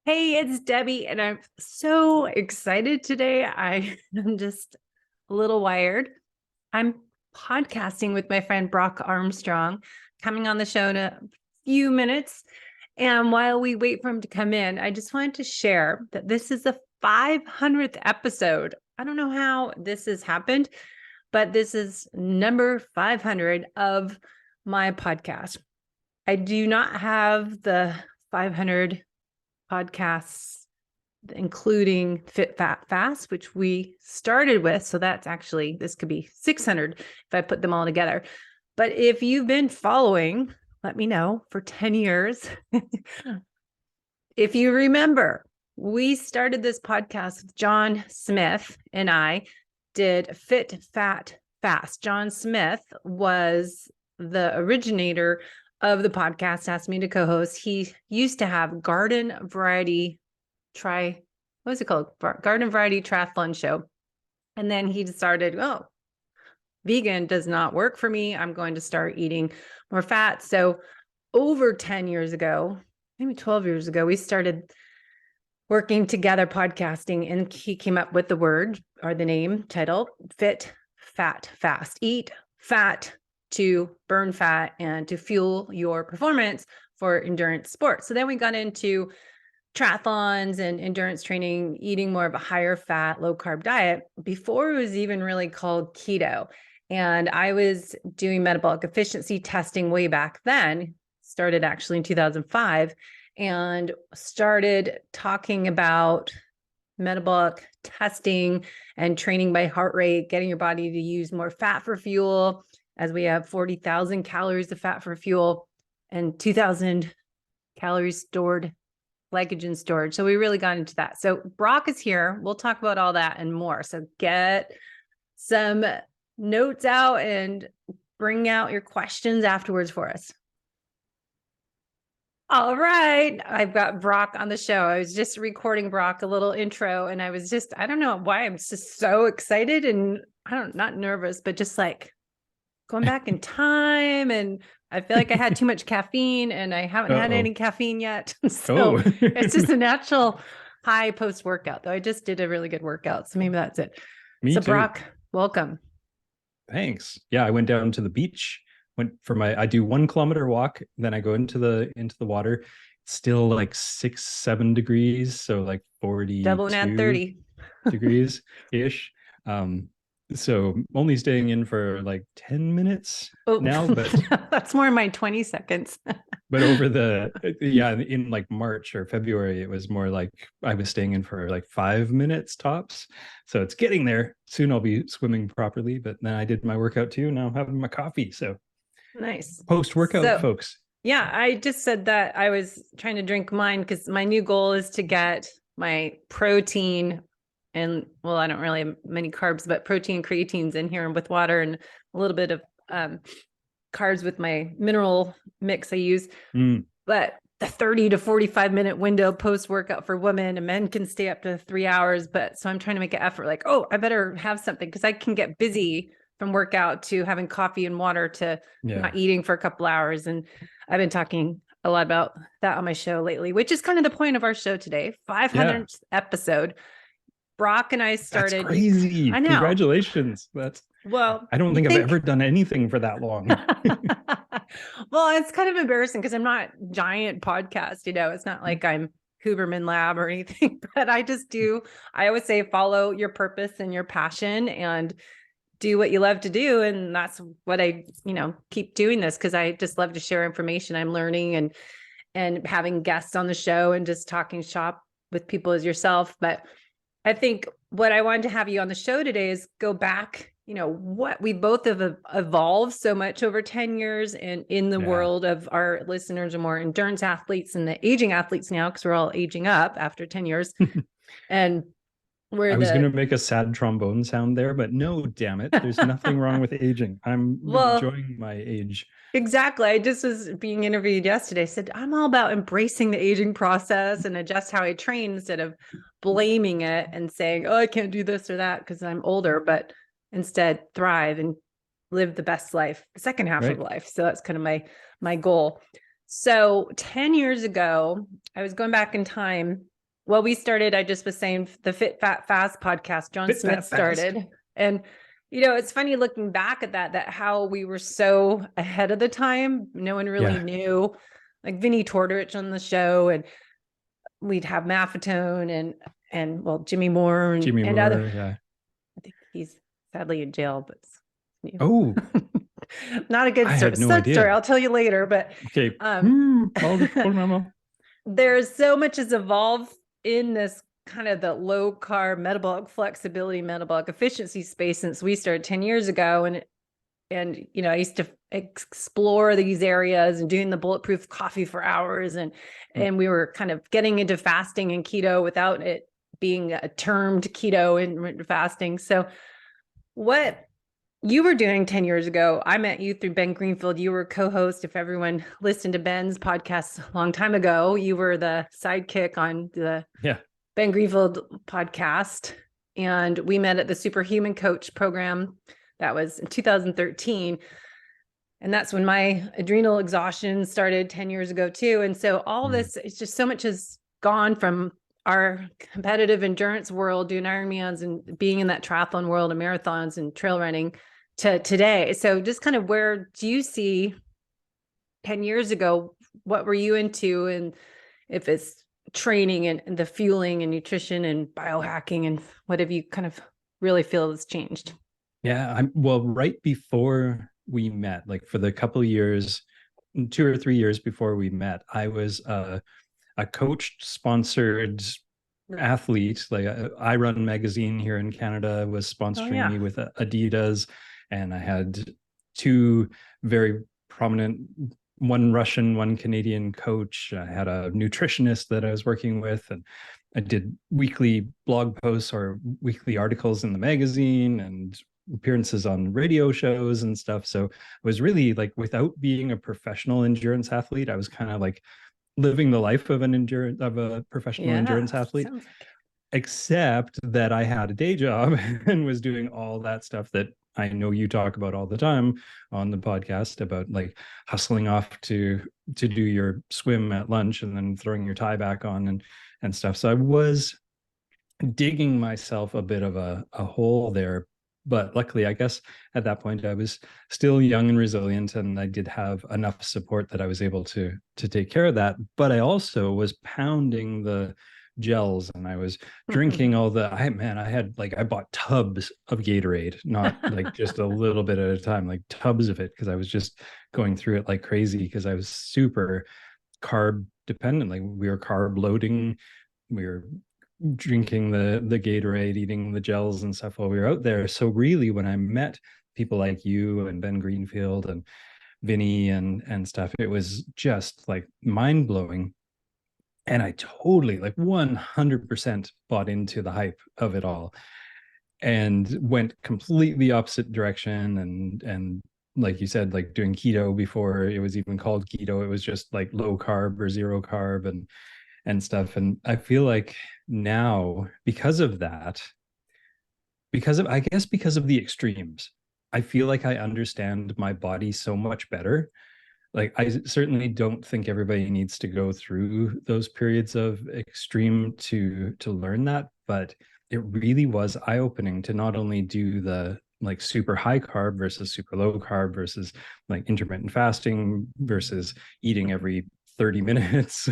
Hey, it's Debbie, and I'm so excited today. I am just a little wired. I'm podcasting with my friend Brock Armstrong, coming on the show in a few minutes. And while we wait for him to come in, I just wanted to share that this is the 500th episode. I don't know how this has happened, but this is number 500 of my podcast. I do not have the 500 podcasts, including Fit, Fat, Fast, which we started with. So that's actually, this could be 600 if I put them all together. But if you've been following, let me know, for 10 years. If you remember, we started this podcast with John Smith, and I did Fit, Fat, Fast. John Smith was the originator of the podcast, asked me to co-host. He used to have Garden Variety Triathlon Show. And then he decided, oh, vegan does not work for me. I'm going to start eating more fat. So over 10 years ago, maybe 12 years ago, we started working together podcasting, and he came up with the word or the name title, Fit, Fat, Fast. Eat fat to burn fat and to fuel your performance for endurance sports. So then we got into triathlons and endurance training, eating more of a higher fat, low carb diet before it was even really called keto. And I was doing metabolic efficiency testing way back then, started actually in 2005, and started talking about metabolic testing and training by heart rate, getting your body to use more fat for fuel, as we have 40,000 calories of fat for fuel and 2,000 calories stored, glycogen storage. So we really got into that. So Brock is here. We'll talk about all that and more. So get some notes out and bring out your questions afterwards for us. All right. I've got Brock on the show. I was just recording Brock a little intro, and I don't know why I'm just so excited, and not nervous, but just like going back in time, and I feel like I had too much caffeine, and I haven't had any caffeine yet. So it's just a natural high post-workout, though. I just did a really good workout, so maybe that's it. Me too. Brock, welcome. Thanks. Yeah, I went down to the beach, I do 1 kilometer walk, then I go into the water. It's still like 6-7 degrees, so like 40 double and add 30 degrees ish. So only staying in for like 10 minutes now, but that's more in my 20 seconds. But over in like March or February, it was more like I was staying in for like 5 minutes tops. So it's getting there. Soon I'll be swimming properly, but then I did my workout too. Now I'm having my coffee. So nice. Post-workout, folks. Yeah, I just said that I was trying to drink mine because my new goal is to get my protein and, well, I don't really have many carbs, but protein, creatines in here with water and a little bit of carbs with my mineral mix I use. But the 30 to 45 minute window post-workout for women, and men can stay up to 3 hours. But so I'm trying to make an effort like, oh, I better have something, because I can get busy from workout to having coffee and water to not eating for a couple hours. And I've been talking a lot about that on my show lately, which is kind of the point of our show today, 500th episode. Brock and I started. That's crazy. I know. Congratulations. I don't think I've ever done anything for that long. Well, it's kind of embarrassing because I'm not giant podcast, it's not like I'm Huberman Lab or anything, but I always say, follow your purpose and your passion and do what you love to do. And that's what I, keep doing this, because I just love to share information I'm learning and having guests on the show and just talking shop with people as yourself. But I think what I wanted to have you on the show today is go back, what we both have evolved so much over 10 years and in the world of our listeners are more endurance athletes and the aging athletes now, because we're all aging up after 10 years. And I was going to make a sad trombone sound there, but no, damn it. There's nothing wrong with aging. I'm enjoying my age. Exactly. I just was being interviewed yesterday. I said, I'm all about embracing the aging process and adjust how I train instead of blaming it and saying, oh, I can't do this or that because I'm older, but instead thrive and live the best life, the second half of life. So that's kind of my goal. So 10 years ago, I was going back in time Well, we started, I just was saying, the Fit Fat Fast podcast, John Fit, Smith Fat, Fast. started. And, you know, it's funny looking back at that how we were so ahead of the time. No one really knew, like Vinnie Tortorich on the show, and we'd have Maffetone and well, Jimmy Moore and other. Yeah. I think he's sadly in jail, but Oh, not a good I story. had no idea. I'll tell you later, but okay. There's so much has evolved in this kind of the low carb, metabolic flexibility, metabolic efficiency space since we started 10 years ago. And, you know, I used to explore these areas and doing the bulletproof coffee for hours. And we were kind of getting into fasting and keto without it being a termed keto and fasting. So what you were doing 10 years ago, I met you through Ben Greenfield. You were co-host. If everyone listened to Ben's podcast a long time ago, you were the sidekick on the Ben Greenfield podcast. And we met at the Superhuman Coach program. That was in 2013. And that's when my adrenal exhaustion started 10 years ago too. And so all this, it's just so much has gone from our competitive endurance world, doing Ironmans and being in that triathlon world and marathons and trail running to today. So just kind of where do you see 10 years ago, what were you into? And if it's training and the fueling and nutrition and biohacking, and what have you kind of really feel has changed? Yeah, well, right before we met, like for the couple of years, 2 or 3 years before we met, I was a coached, sponsored athlete. Like I Run magazine here in Canada was sponsoring me with Adidas, and I had 2 very prominent, one Russian, one Canadian coach. I had a nutritionist that I was working with, and I did weekly blog posts or weekly articles in the magazine and appearances on radio shows and stuff. So I was really like, without being a professional endurance athlete, I was kind of like living the life of a professional endurance athlete, except that I had a day job and was doing all that stuff that I know you talk about all the time on the podcast about, like hustling off to do your swim at lunch and then throwing your tie back on and stuff. So I was digging myself a bit of a hole there. But luckily, I guess at that point, I was still young and resilient, and I did have enough support that I was able to take care of that. But I also was pounding the gels, and I was drinking all I bought tubs of Gatorade, not like just a little bit at a time, like tubs of it, because I was just going through it like crazy because I was super carb dependent. Like we were carb loading, we were drinking the Gatorade, eating the gels and stuff while we were out there. So really, when I met people like you and Ben Greenfield and Vinny and stuff, it was just like mind blowing. And I totally, like 100% bought into the hype of it all and went completely opposite direction. And like you said, like doing keto before it was even called keto, it was just like low carb or zero carb and stuff. And I feel like now, because of that, because of the extremes, I feel like I understand my body so much better. Like I certainly don't think everybody needs to go through those periods of extreme to learn that, but it really was eye-opening to not only do the like super high carb versus super low carb versus like intermittent fasting versus eating every 30 minutes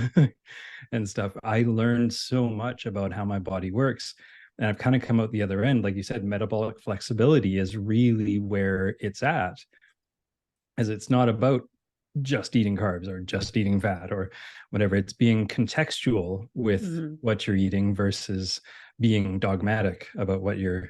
and stuff. I learned so much about how my body works. And I've kind of come out the other end. Like you said, metabolic flexibility is really where it's at, as it's not about just eating carbs or just eating fat or whatever. It's being contextual with what you're eating versus being dogmatic about what you're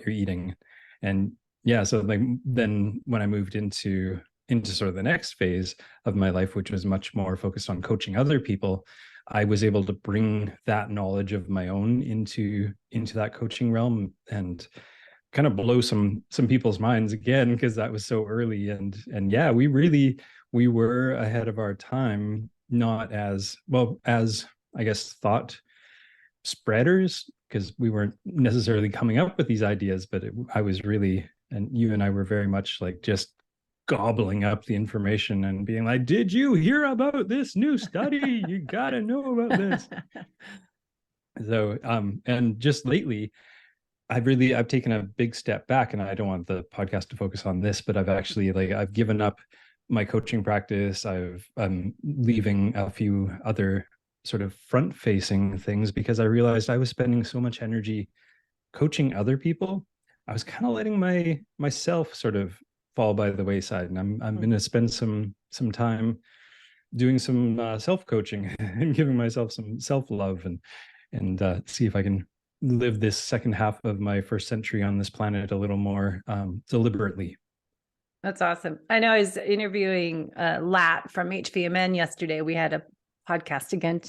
eating. And yeah, so like then when I moved into sort of the next phase of my life, which was much more focused on coaching other people, I was able to bring that knowledge of my own into that coaching realm and kind of blow some people's minds again, because that was so early. And yeah, we were ahead of our time, not as well as, I guess, thought spreaders, because we weren't necessarily coming up with these ideas, but I was really, and you and I were very much like just gobbling up the information and being like, did you hear about this new study? You got to know about this. So, and just lately, I've taken a big step back, and I don't want the podcast to focus on this, but I've given up my coaching practice. I'm leaving a few other sort of front facing things because I realized I was spending so much energy coaching other people. I was kind of letting myself sort of fall by the wayside, and I'm going to spend some time doing some self coaching and giving myself some self love, and see if I can live this second half of my first century on this planet a little more deliberately. That's awesome. I know I was interviewing Lat from HVMN yesterday. We had a podcast again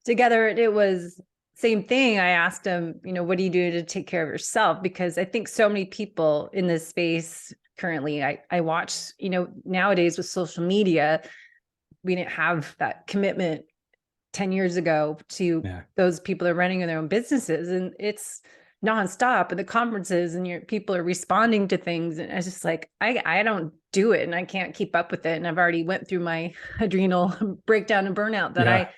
together. It was same thing. I asked him, what do you do to take care of yourself? Because I think so many people in this space currently, I watch, nowadays with social media, we didn't have that commitment 10 years ago to those people that are running their own businesses, and it's nonstop at the conferences, and people are responding to things. And it's just like, I don't do it, and I can't keep up with it. And I've already went through my adrenal breakdown and burnout that I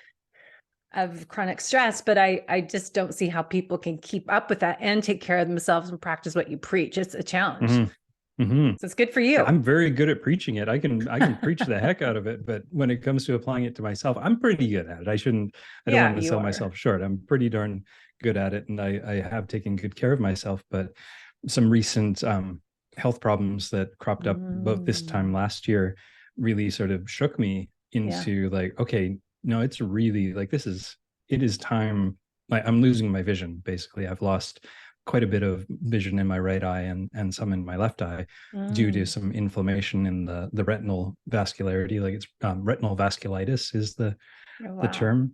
have chronic stress, but I just don't see how people can keep up with that and take care of themselves and practice what you preach. It's a challenge. So it's good for you. I'm very good at preaching it. I can preach the heck out of it, but when it comes to applying it to myself, I'm pretty good at it. I don't want to sell myself short. I'm pretty darn good at it, and I have taken good care of myself. But some recent health problems that cropped up about this time last year really sort of shook me into like, okay, no, it's really like it is time. I'm losing my vision. Basically, I've lost quite a bit of vision in my right eye and some in my left eye due to some inflammation in the retinal vascularity. Like it's retinal vasculitis is the term.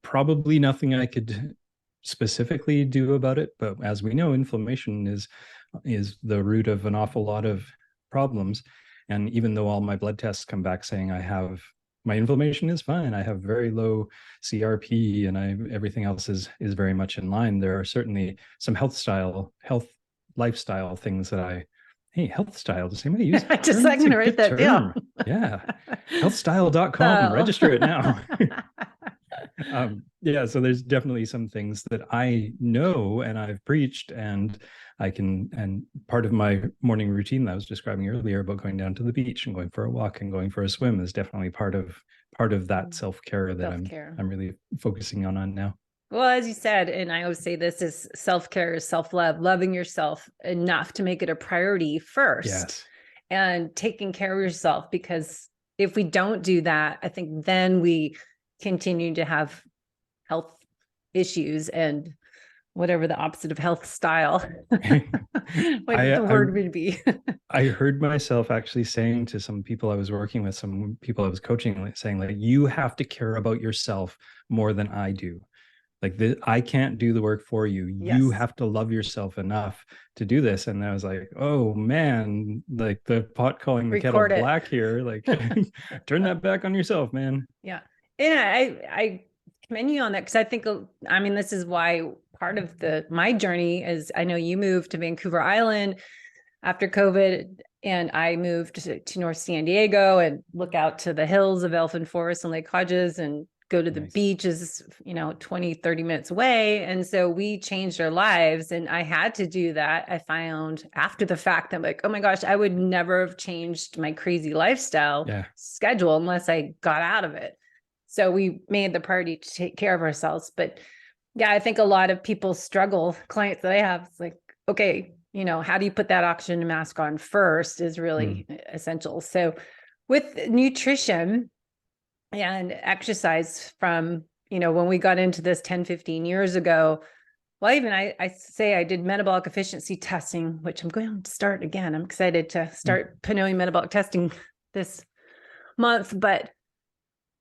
Probably nothing I could specifically do about it, but as we know, inflammation is the root of an awful lot of problems. And even though all my blood tests come back saying my inflammation is fine, I have very low CRP, and everything else is very much in line, there are certainly some health lifestyle things that health style, the same way you use I just like to write that down. Yeah. Healthstyle.com, register it now. So there's definitely some things that I know and I've preached, and part of my morning routine that I was describing earlier about going down to the beach and going for a walk and going for a swim is definitely part of that self-care that I'm really focusing on now. Well, as you said, and I always say this is self-care, is self-love, loving yourself enough to make it a priority first, and taking care of yourself, because if we don't do that, I think then we continue to have health issues and whatever the opposite of health style the word would be. I heard myself actually saying to some people I was working with, some people I was coaching, saying like, you have to care about yourself more than I do. Like I can't do the work for you. You have to love yourself enough to do this. And I was like, oh man, like the pot calling the kettle black here. Like turn that back on yourself, man. Yeah. And I commend you on that, because I think, this is why part of my journey is, I know you moved to Vancouver Island after COVID, and I moved to North San Diego and look out to the hills of Elfin Forest and Lake Hodges and go to the beaches, 20, 30 minutes away. And so we changed our lives, and I had to do that. I found after the fact that, like, oh my gosh, I would never have changed my crazy lifestyle schedule unless I got out of it. So we made the priority to take care of ourselves. But yeah, I think a lot of people struggle, clients that I have, it's like, okay, how do you put that oxygen mask on first is really essential. So with nutrition and exercise from, when we got into this 10, 15 years ago, well, even I say I did metabolic efficiency testing, which I'm going to start again. I'm excited to start Pinoy metabolic testing this month, but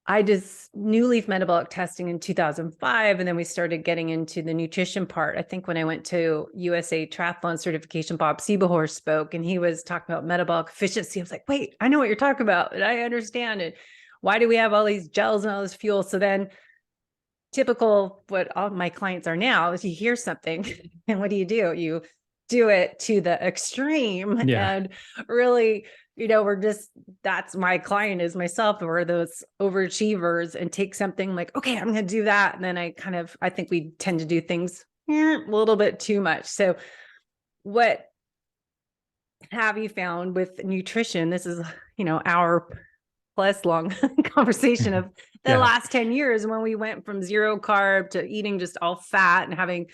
I did New Leaf metabolic testing in 2005. And then we started getting into the nutrition part. I think when I went to USA Triathlon certification, Bob Seebehor spoke, and he was talking about metabolic efficiency. I was like, wait, I know what you're talking about, and I understand it. Why do we have all these gels and all this fuel? So then typical what all my clients are now is you hear something and what do? You do it to the extreme and really that's my client is myself, or those overachievers, and take something like, okay, I'm going to do that. And then I think we tend to do things a little bit too much. So what have you found with nutrition? This is, hour plus long conversation of the Yeah. last 10 years when we went from zero carb to eating just all fat and having,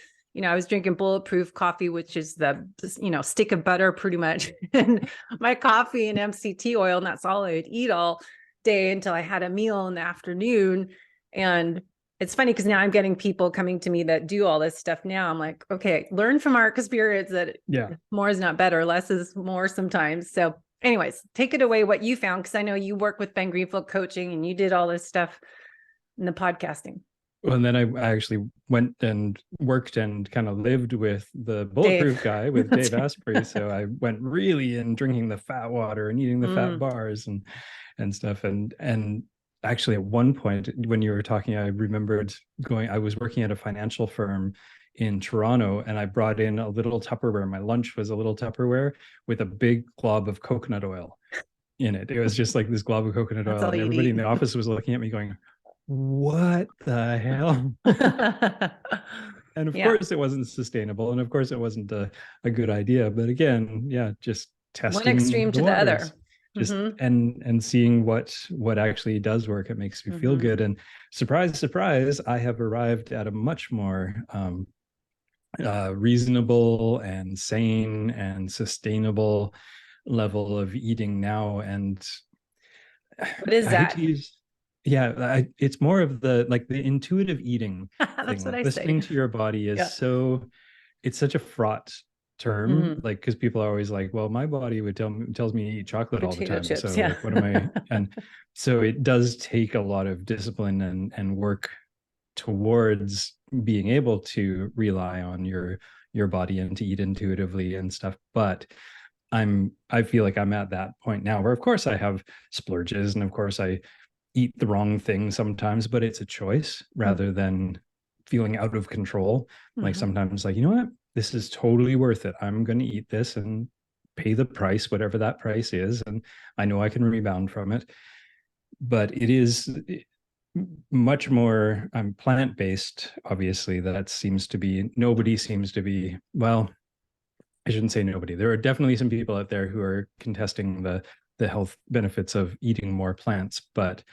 I was drinking bulletproof coffee, which is the, stick of butter pretty much, and my coffee and MCT oil. And that's all I would eat all day until I had a meal in the afternoon. And it's funny because now I'm getting people coming to me that do all this stuff now. I'm like, okay, learn from our experience that more is not better, less is more sometimes. So anyways, take it away what you found, because I know you work with Ben Greenfield coaching and you did all this stuff in the podcasting. Well, and then I actually went and worked and kind of lived with the bulletproof guy, with Dave Asprey. So I went really in drinking the fat water and eating the fat bars and stuff. And actually at one point when you were talking, I remembered I was working at a financial firm in Toronto, and I brought in a little Tupperware. My lunch was a little Tupperware with a big glob of coconut oil in it. It was just like this glob of coconut oil, and everybody in the office was looking at me going, what the hell? And of course it wasn't sustainable, and of course it wasn't a good idea. But again, just testing one extreme to the other. Just and seeing what actually does work. It makes me feel good. And surprise, I have arrived at a much more reasonable and sane and sustainable level of eating now. And what is that? It's more of the intuitive eating that's thing. What I Listening say. to your body is it's such a fraught term, like, because people are always like, well, my body tells me to eat chocolate all the time, chips, so like, what am I? And so it does take a lot of discipline and work towards being able to rely on your body and to eat intuitively and stuff. But I feel like I'm at that point now where, of course, I have splurges, and of course I eat the wrong thing sometimes, but it's a choice rather than feeling out of control. Like sometimes, like, you know what, this is totally worth it. I'm going to eat this and pay the price, whatever that price is, and I know I can rebound from it. But it is much more plant-based. Obviously, nobody seems to be, well, I shouldn't say nobody. There are definitely some people out there who are contesting the health benefits of eating more plants, but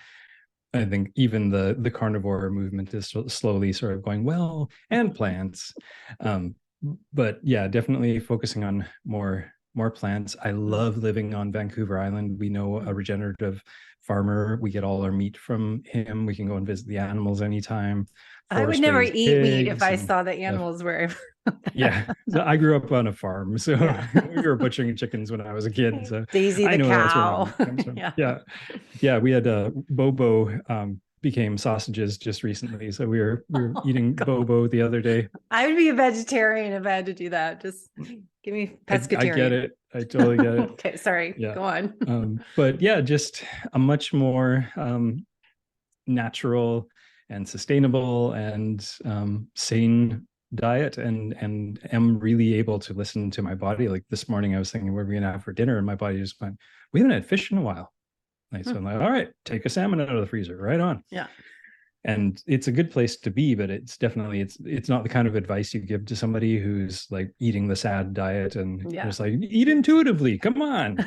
I think even the carnivore movement is slowly sort of going, well, and plants. But yeah, definitely focusing on more plants. I love living on Vancouver Island. We know a regenerative farmer. We get all our meat from him. We can go and visit the animals anytime. I would never eat meat if I saw the animals were. So I grew up on a farm, so we were butchering chickens when I was a kid. So Daisy I the know cow. that's where it comes from. We had Bobo became sausages just recently, so we were eating Bobo the other day. I would be a vegetarian if I had to do that. Just give me pescatarian. I get it. I totally get it. Okay, sorry. Go on. But just a much more natural and sustainable and sane diet, and am really able to listen to my body. Like this morning I was thinking, what are we gonna have for dinner, and my body just went, we haven't had fish in a while. So I'm like, all right, take a salmon out of the freezer, right on. And it's a good place to be, but it's definitely it's not the kind of advice you give to somebody who's like eating the sad diet and just like, eat intuitively, come on.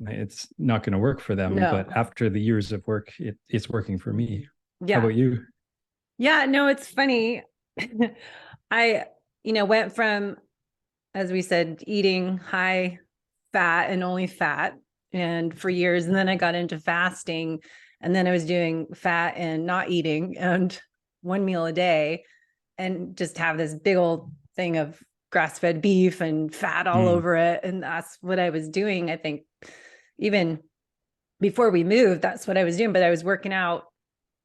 It's not going to work for them. But after the years of work, it's working for me. How about you? No, it's funny. I went from, as we said, eating high fat and only fat, and for years, and then I got into fasting, and then I was doing fat and not eating and one meal a day, and just have this big old thing of grass-fed beef and fat all over it. And that's what I was doing. I think even before we moved, that's what I was doing. But I was working out,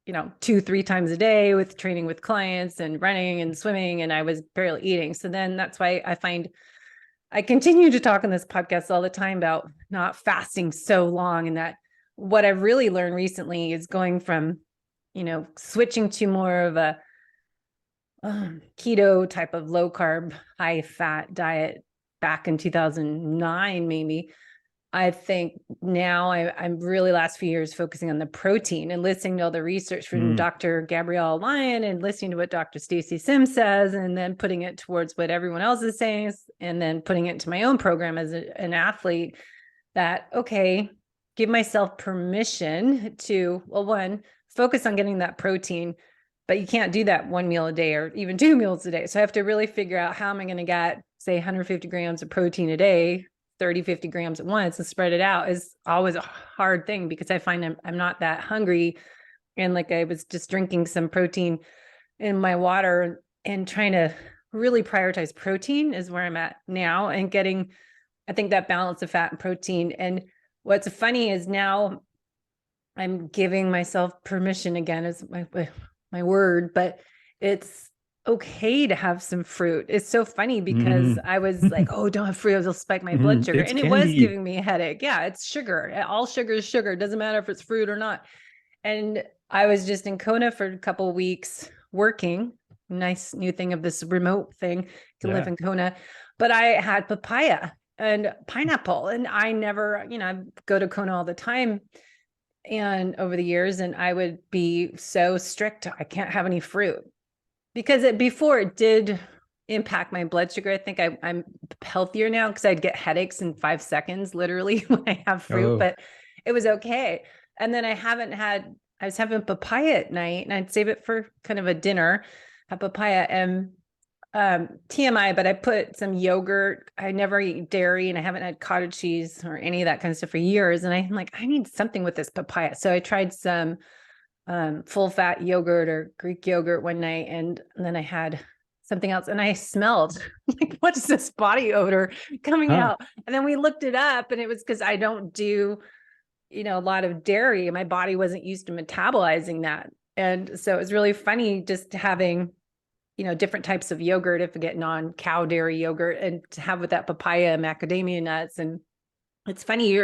2-3 times a day with training with clients and running and swimming, and I was barely eating. So then that's why I find I continue to talk on this podcast all the time about not fasting so long. And that what I've really learned recently is going from, switching to more of a keto type of low carb, high fat diet back in 2009, maybe, I think now I'm really last few years focusing on the protein and listening to all the research from Dr. Gabrielle Lyon and listening to what Dr. Stacy Sims says, and then putting it towards what everyone else is saying, and then putting it into my own program as an athlete. That, okay, give myself permission to, well, one, focus on getting that protein, but you can't do that one meal a day or even 2 meals a day. So I have to really figure out how am I going to get, say, 150 grams of protein a day, 30, 50 grams at once, and spread it out is always a hard thing because I find I'm not that hungry. And like I was just drinking some protein in my water and trying to really prioritize protein is where I'm at now, and getting, I think, that balance of fat and protein. And what's funny is now I'm giving myself permission again, is my word, but it's okay to have some fruit. It's so funny because I was like, oh, don't have fruit, it'll spike my blood sugar. It's and candy. it was giving me a headache. Yeah, it's sugar. All sugar is sugar. It doesn't matter if it's fruit or not. And I was just in Kona for a couple of weeks working. Nice new thing of this remote thing to live in Kona. But I had papaya and pineapple. And I never, I go to Kona all the time and over the years, and I would be so strict. I can't have any fruit because before it did impact my blood sugar. I think I'm healthier now because I'd get headaches in 5 seconds, literally, when I have fruit, but it was okay. And then I was having papaya at night, and I'd save it for kind of a dinner, have papaya, and TMI, but I put some yogurt. I never eat dairy, and I haven't had cottage cheese or any of that kind of stuff for years. And I'm like, I need something with this papaya. So I tried some full fat yogurt or Greek yogurt one night. And then I had something else, and I smelled like, what is this body odor coming out? And then we looked it up, and it was because I don't do, a lot of dairy. My body wasn't used to metabolizing that. And so it was really funny just having, different types of yogurt, if I get non-cow dairy yogurt, and to have with that papaya and macadamia nuts. And it's funny,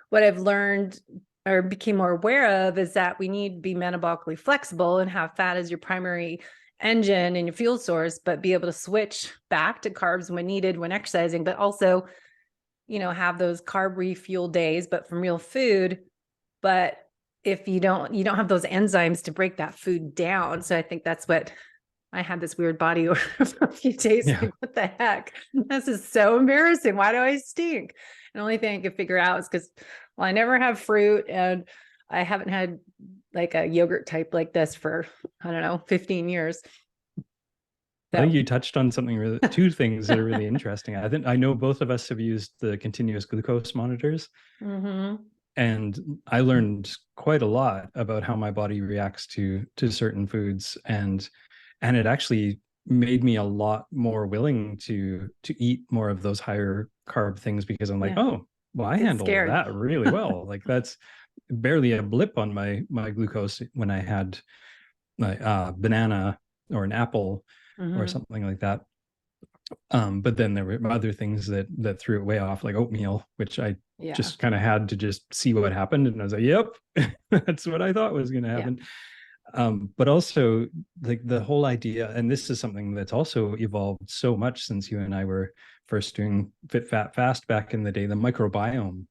what I've learned or became more aware of is that we need to be metabolically flexible and have fat as your primary engine and your fuel source, but be able to switch back to carbs when needed, when exercising, but also, have those carb refuel days, but from real food. But if you don't have those enzymes to break that food down. So I think that's what I had, this weird body odor for a few days. Like, what the heck? This is so embarrassing. Why do I stink? And the only thing I could figure out is because, I never have fruit, and I haven't had like a yogurt type like this for, 15 years. I think you touched on something two things that are really interesting. I know both of us have used the continuous glucose monitors. And I learned quite a lot about how my body reacts to certain foods. And it actually made me a lot more willing to eat more of those higher carb things, because I'm like, oh, well, I handle that really well. Like, that's barely a blip on my glucose when I had my banana or an apple or something like that. But then there were other things that threw it way off, like oatmeal, which I just kind of had to just see what happened. And I was like, yep, that's what I thought was going to happen. But also, like, the whole idea, and this is something that's also evolved so much since you and I were first doing Fit Fat Fast back in the day, the microbiome,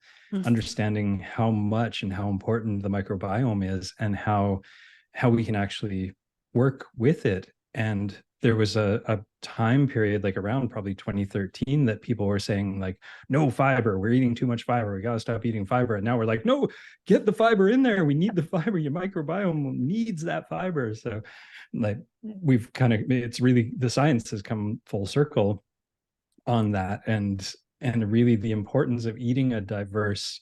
understanding how much and how important the microbiome is, and how we can actually work with it. And there was a time period, like around probably 2013, that people were saying, like, no fiber, we're eating too much fiber, we got to stop eating fiber. And now we're like, no, get the fiber in there, we need the fiber, your microbiome needs that fiber. So, like, we've it's really, the science has come full circle on that, and really the importance of eating a diverse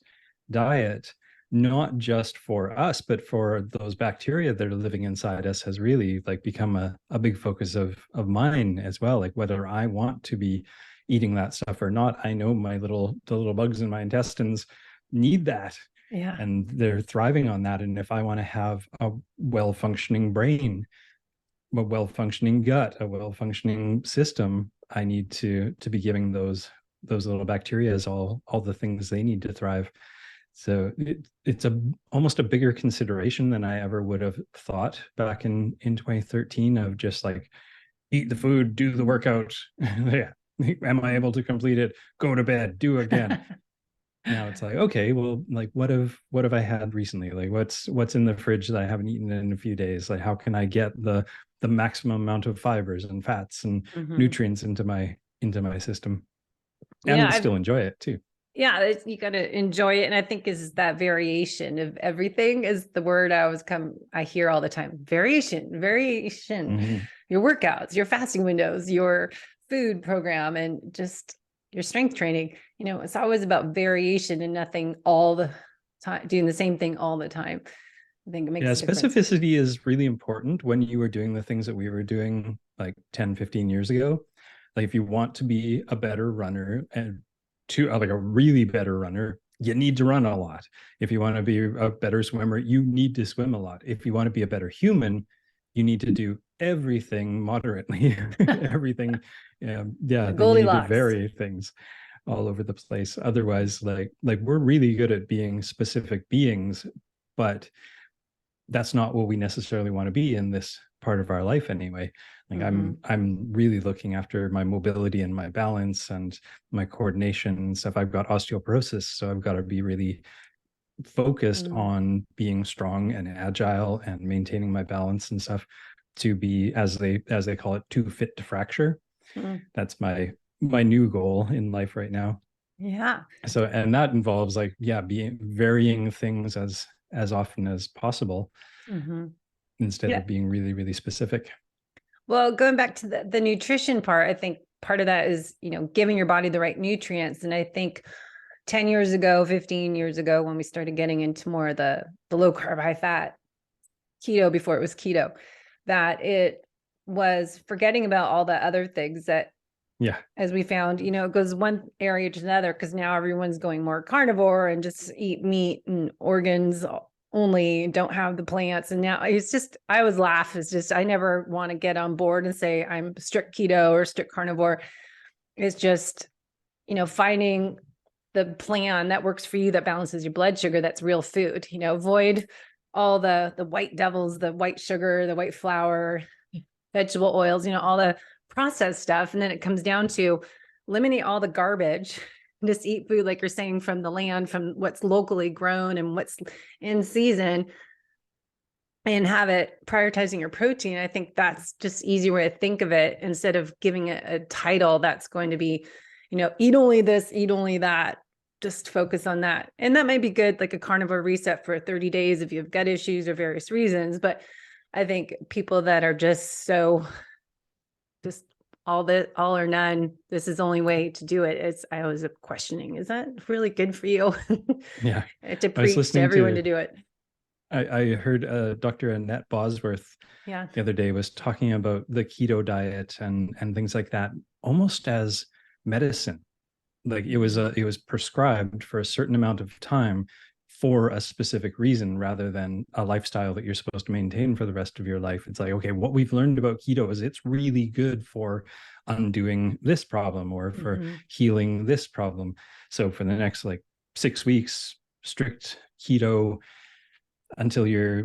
diet, not just for us, but for those bacteria that are living inside us, has really, like, become a big focus of mine as well. Like, whether I want to be eating that stuff or not, I know the little bugs in my intestines need that. And they're thriving on that. And if I want to have a well-functioning brain, a well-functioning gut, a well-functioning system, I need to be giving those little bacteria all the things they need to thrive. So it's almost a bigger consideration than I ever would have thought back in 2013, of just like, eat the food, do the workout. Am I able to complete it? Go to bed, do again. Now it's like, okay, well, like what have I had recently? Like what's in the fridge that I haven't eaten in a few days? Like how can I get the maximum amount of fibers and fats and Mhm. nutrients into my system Yeah, and still enjoy it too. you got to enjoy it. And I think is that variation of everything is the word I hear all the time. Variation, Mhm. your workouts, your fasting windows, your food program, and just your strength training. It's always about variation and nothing all the time, doing the same thing all the time. I think it Yeah, makes a difference. specificity is really important when you were doing the things that we were doing like 10, 15 years ago. Like if you want to be a better runner and to like a really better runner, you need to run a lot. If you want to be a better swimmer, you need to swim a lot. If you want to be a better human, you need to do everything moderately. Everything, yeah, you need to Goldilocks. vary things all over the place. Otherwise, like we're really good at being specific beings, but that's not what we necessarily want to be in this part of our life anyway. Like Mm-hmm. I'm really looking after my mobility and my balance and my coordination and stuff. I've got osteoporosis, so I've got to be really focused Mm-hmm. on being strong and agile and maintaining my balance and stuff to be, as they call it, too fit to fracture. That's my new goal in life right now. Yeah. So, and that involves like, yeah, being varying things as often as possible Mm-hmm. instead Yeah. of being really, really specific. Well, going back to the nutrition part, I think part of that is, giving your body the right nutrients. And I think 10 years ago, 15 years ago, when we started getting into more of the low carb, high fat keto before it was keto, that it was forgetting about all the other things that, Yeah. as we found, it goes one area to another because now everyone's going more carnivore and just eat meat and organs only, don't have the plants. And now it's just, I always laugh. It's just, I never want to get on board and say I'm strict keto or strict carnivore. It's just, finding the plan that works for you, that balances your blood sugar, that's real food. Avoid all the white devils, the white sugar, the white flour, vegetable oils, all the processed stuff. And then it comes down to eliminate all the garbage. Just eat food, like you're saying, from the land, from what's locally grown and what's in season, and have it prioritizing your protein. I think that's just easy way to think of it, instead of giving it a title that's going to be, eat only this, eat only that. Just focus on that. And that might be good, like a carnivore reset for 30 days if you have gut issues or various reasons. But I think people that are just all or none, this is the only way to do it. I was questioning, is that really good for you? Yeah. To I was preach to listening everyone to to, do it. I heard Dr. Annette Bosworth Yeah. the other day was talking about the keto diet and things like that, almost as medicine. Like it was prescribed for a certain amount of time for a specific reason rather than a lifestyle that you're supposed to maintain for the rest of your life. It's like, okay, what we've learned about keto is it's really good for undoing this problem or for Mm-hmm. healing this problem. So for the next like 6 weeks, strict keto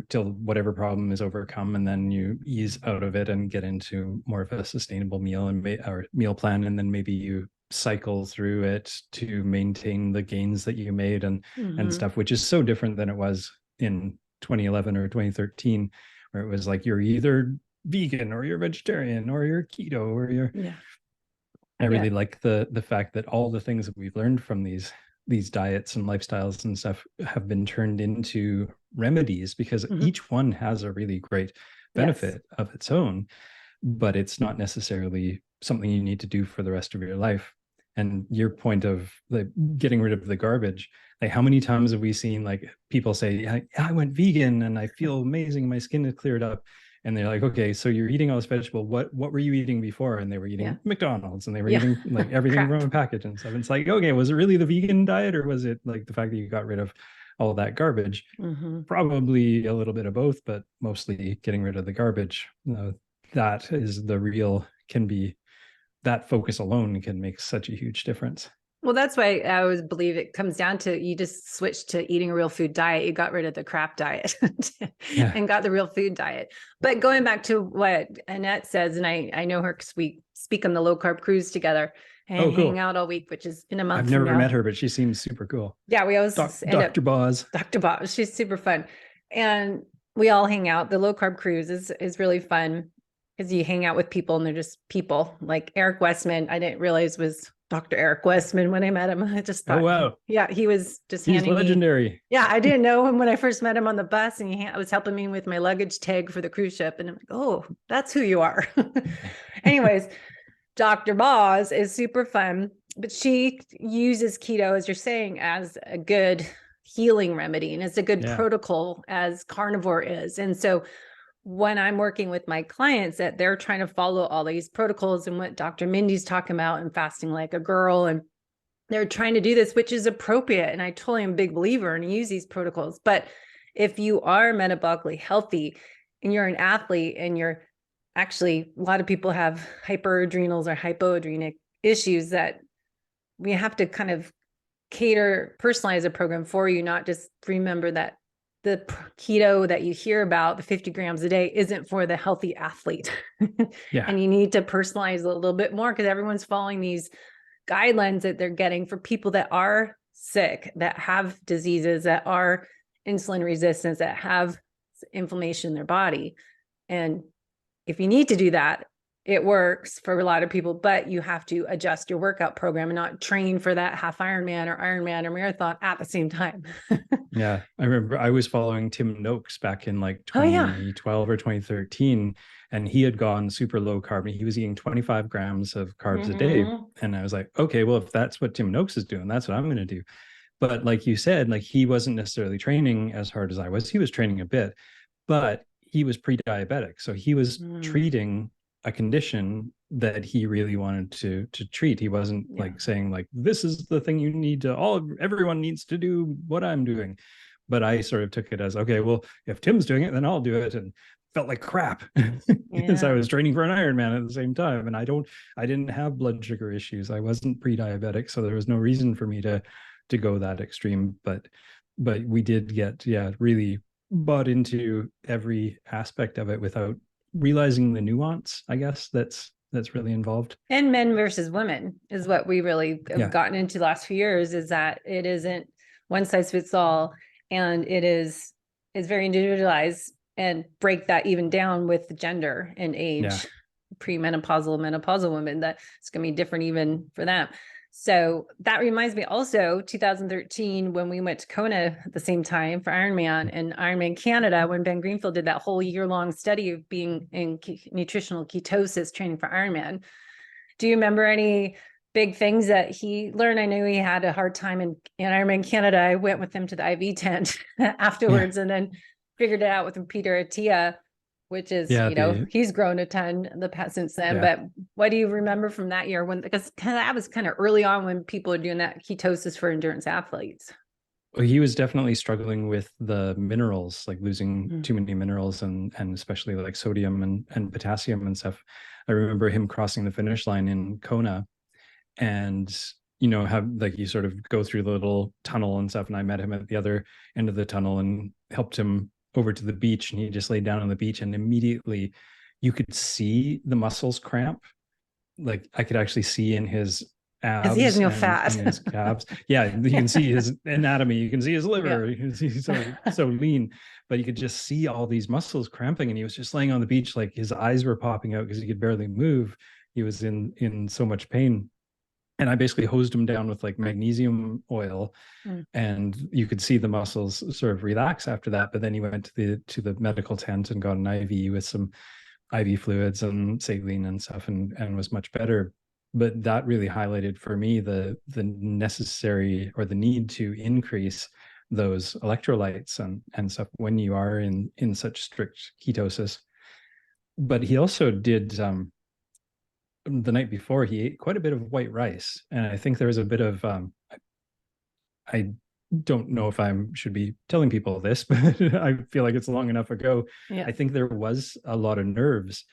till whatever problem is overcome, and then you ease out of it and get into more of a sustainable meal or meal plan, and then maybe you cycle through it to maintain the gains that you made and Mm-hmm. stuff, which is so different than it was in 2011 or 2013, where it was like you're either vegan or you're vegetarian or you're keto or you're. Yeah. I Yeah. really like the fact that all the things that we've learned from these diets and lifestyles and stuff have been turned into remedies, because Mm-hmm. each one has a really great Yes. benefit of its own, but it's not necessarily something you need to do for the rest of your life. And your point of like getting rid of the garbage, like how many times have we seen like people say, I went vegan and I feel amazing, my skin is cleared up, and they're like, okay, so you're eating all this vegetable, what were you eating before? And they were Yeah. eating McDonald's and they were Yeah. eating like everything from Crap. a package and stuff. And it's like, okay, was it really the vegan diet, or was it like the fact that you got rid of all of that garbage? Mm-hmm. Probably a little bit of both, but mostly getting rid of the garbage. That is the real, can be, that focus alone can make such a huge difference. Well, that's why I always believe it comes down to, you just switch to eating a real food diet. You got rid of the crap diet Yeah. and got the real food diet. But going back to what Annette says, and I know her because we speak on the low carb cruise together, and Oh, hang cool. out all week, which has been a month I've from never now. met her, but she seems super cool. Yeah, we always end up Dr. Boz. Dr. Bob. She's super fun. And we all hang out. The low carb cruise is really fun because you hang out with people and they're just people. Like Eric Westman, I didn't realize was Dr. Eric Westman when I met him. I just Oh, thought, wow. yeah, he was just He's handing me. legendary. Yeah, I didn't know him when I first met him on the bus, and I was helping me with my luggage tag for the cruise ship. And I'm like, oh, that's who you are. Anyways, Dr. Boz is super fun, but she uses keto, as you're saying, as a good healing remedy, and it's a good protocol as carnivore is. And so when I'm working with my clients that they're trying to follow all these protocols and what Dr. Mindy's talking about and fasting like a girl, and they're trying to do this, which is appropriate. And I totally am a big believer and use these protocols. But if you are metabolically healthy and you're an athlete and you're actually, a lot of people have hyperadrenals or hypoadrenic issues that we have to kind of personalize a program for you, not just remember that the keto that you hear about, the 50 grams a day, isn't for the healthy athlete. And you need to personalize a little bit more because everyone's following these guidelines that they're getting for people that are sick, that have diseases, that are insulin resistant, that have inflammation in their body. And if you need to do that, it works for a lot of people, but you have to adjust your workout program and not train for that half Ironman or Ironman or marathon at the same time. Yeah. I remember I was following Tim Noakes back in like 2012 or 2013, and he had gone super low carb. He was eating 25 grams of carbs a day. And I was like, okay, well, if that's what Tim Noakes is doing, that's what I'm going to do. But like you said, like he wasn't necessarily training as hard as I was. He was training a bit, but he was pre-diabetic. So he was treating a condition that he really wanted to treat. He wasn't like saying like, this is the thing you need to, everyone needs to do what I'm doing. But I sort of took it as, okay, well, if Tim's doing it, then I'll do it. And felt like crap because I was training for an Ironman at the same time. And I didn't have blood sugar issues. I wasn't pre-diabetic. So there was no reason for me to go that extreme. But we did get, really bought into every aspect of it without realizing the nuance, I guess, that's really involved. And men versus women is what we really have gotten into the last few years, is that it isn't one size fits all, and it's very individualized, and break that even down with gender and age. Premenopausal, menopausal women, that it's going to be different even for them. So that reminds me also 2013 when we went to Kona at the same time for Ironman, and Ironman Canada, when Ben Greenfield did that whole year-long study of being in nutritional ketosis training for Ironman. Do you remember any big things that he learned? I knew he had a hard time in Ironman Canada. I went with him to the IV tent afterwards and then figured it out with Peter Attia, which is, he's grown a ton since then. But what do you remember from that year because that was kind of early on when people are doing that ketosis for endurance athletes? Well, he was definitely struggling with the minerals, like losing too many minerals and especially like sodium and potassium and stuff. I remember him crossing the finish line in Kona and, have like you sort of go through the little tunnel and stuff. And I met him at the other end of the tunnel and helped him over to the beach, and he just laid down on the beach, and immediately you could see the muscles cramp. Like I could actually see in his abs, he has no fat in his calves. You can see his anatomy, you can see his liver, you can see he's so lean, but you could just see all these muscles cramping, and he was just laying on the beach, like his eyes were popping out because he could barely move. He was in so much pain. And I basically hosed him down with like magnesium oil, and you could see the muscles sort of relax after that. But then he went to the medical tent and got an IV with some IV fluids and saline and stuff, and was much better. But that really highlighted for me the necessary or the need to increase those electrolytes and stuff when you are in such strict ketosis. But he also did the night before, he ate quite a bit of white rice. And I think there was a bit of, I don't know if I should be telling people this, but I feel like it's long enough ago. I think there was a lot of nerves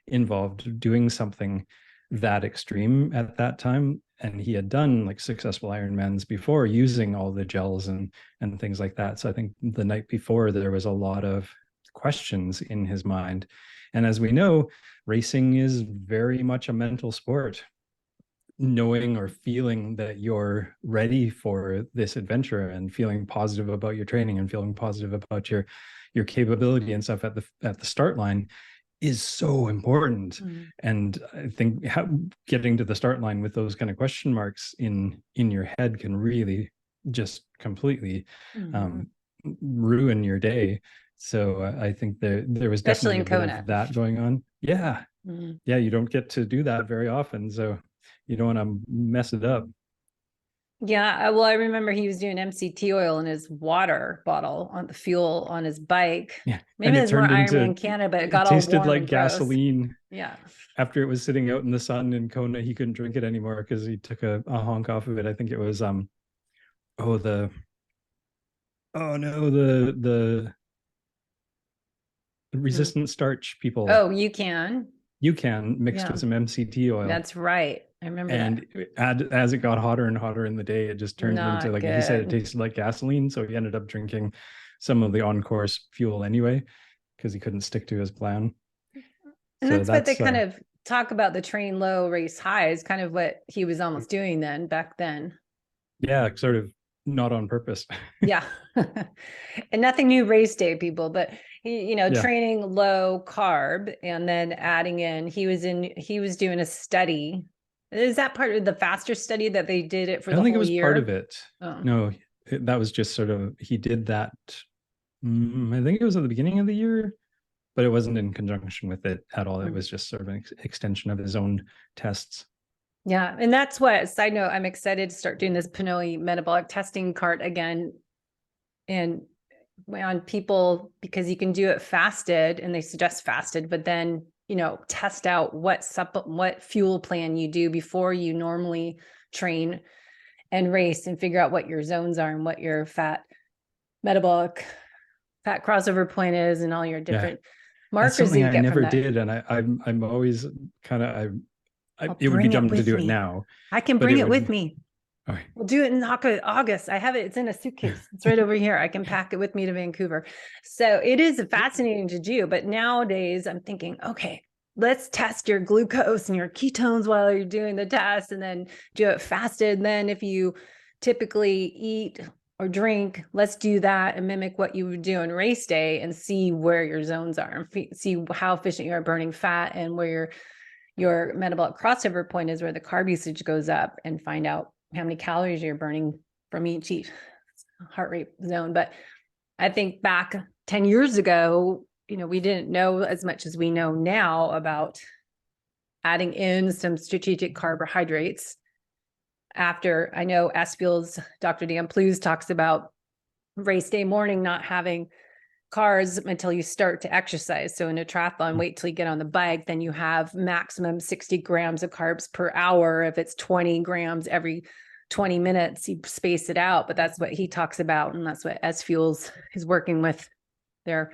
involved doing something that extreme at that time. And he had done like successful Ironmans before using all the gels and things like that. So I think the night before there was a lot of questions in his mind. And as we know, racing is very much a mental sport. knowing or feeling that you're ready for this adventure and feeling positive about your training and feeling positive about your capability and stuff at the start line is so important. And I think getting to the start line with those kind of question marks in your head can really just completely ruin your day. So I think there was Especially definitely in a bit Kona. of that going on. Yeah. Yeah, you don't get to do that very often, so you don't want to mess it up. Yeah, well, I remember he was doing MCT oil in his water bottle on the fuel on his bike. Yeah, Maybe it was more turned into Ironman Canada, but it it got all tasted warm like and gross. gasoline. Yeah. After it was sitting out in the sun in Kona, he couldn't drink it anymore because he took a honk off of it. I think it was the resistant starch people. Oh, you can mixed with some MCT oil. That's right. I remember and that. As it got hotter and hotter in the day, it just turned Not into, like good. he said, it tasted like gasoline. So he ended up drinking some of the on-course fuel anyway, because he couldn't stick to his plan. And so that's what they kind of talk about, the train low, race high, is kind of what he was almost doing back then. Yeah, sort of not on purpose. Yeah. And nothing new race day, people, but he, training low carb and then adding in, he was doing a study. Is that part of the faster study that they did it for the whole year? I don't think it was part of it. Oh. No, that was just sort of, he did that. I think it was at the beginning of the year, but it wasn't in conjunction with it at all. It was just sort of an extension of his own tests. Yeah. And that's what, side note, I'm excited to start doing this Pinoy metabolic testing cart again. And on people, because you can do it fasted, and they suggest fasted, but then, test out what fuel plan you do before you normally train and race, and figure out what your zones are and what your metabolic fat crossover point is, and all your different markers. That's something I never did. And I'm always kind of, it would be dumb to do it now. I can bring it with me. Okay. We'll do it in August. I have it. It's in a suitcase. It's right over here. I can pack it with me to Vancouver. So it is fascinating to do. But nowadays I'm thinking, okay, let's test your glucose and your ketones while you're doing the test, and then do it fasted. And then if you typically eat or drink, let's do that and mimic what you would do on race day, and see where your zones are, and see how efficient you are burning fat, and where your metabolic crossover point is, where the carb usage goes up, and find out how many calories you're burning from each heart rate zone. But I think back 10 years ago, we didn't know as much as we know now about adding in some strategic carbohydrates. After, I know S-Fuels, Dr. Dan Plews talks about race day morning not having carbs until you start to exercise. So in a triathlon, wait till you get on the bike, then you have maximum 60 grams of carbs per hour. If it's 20 grams every 20 minutes, you space it out. But that's what he talks about. And that's what S-Fuels is working with. I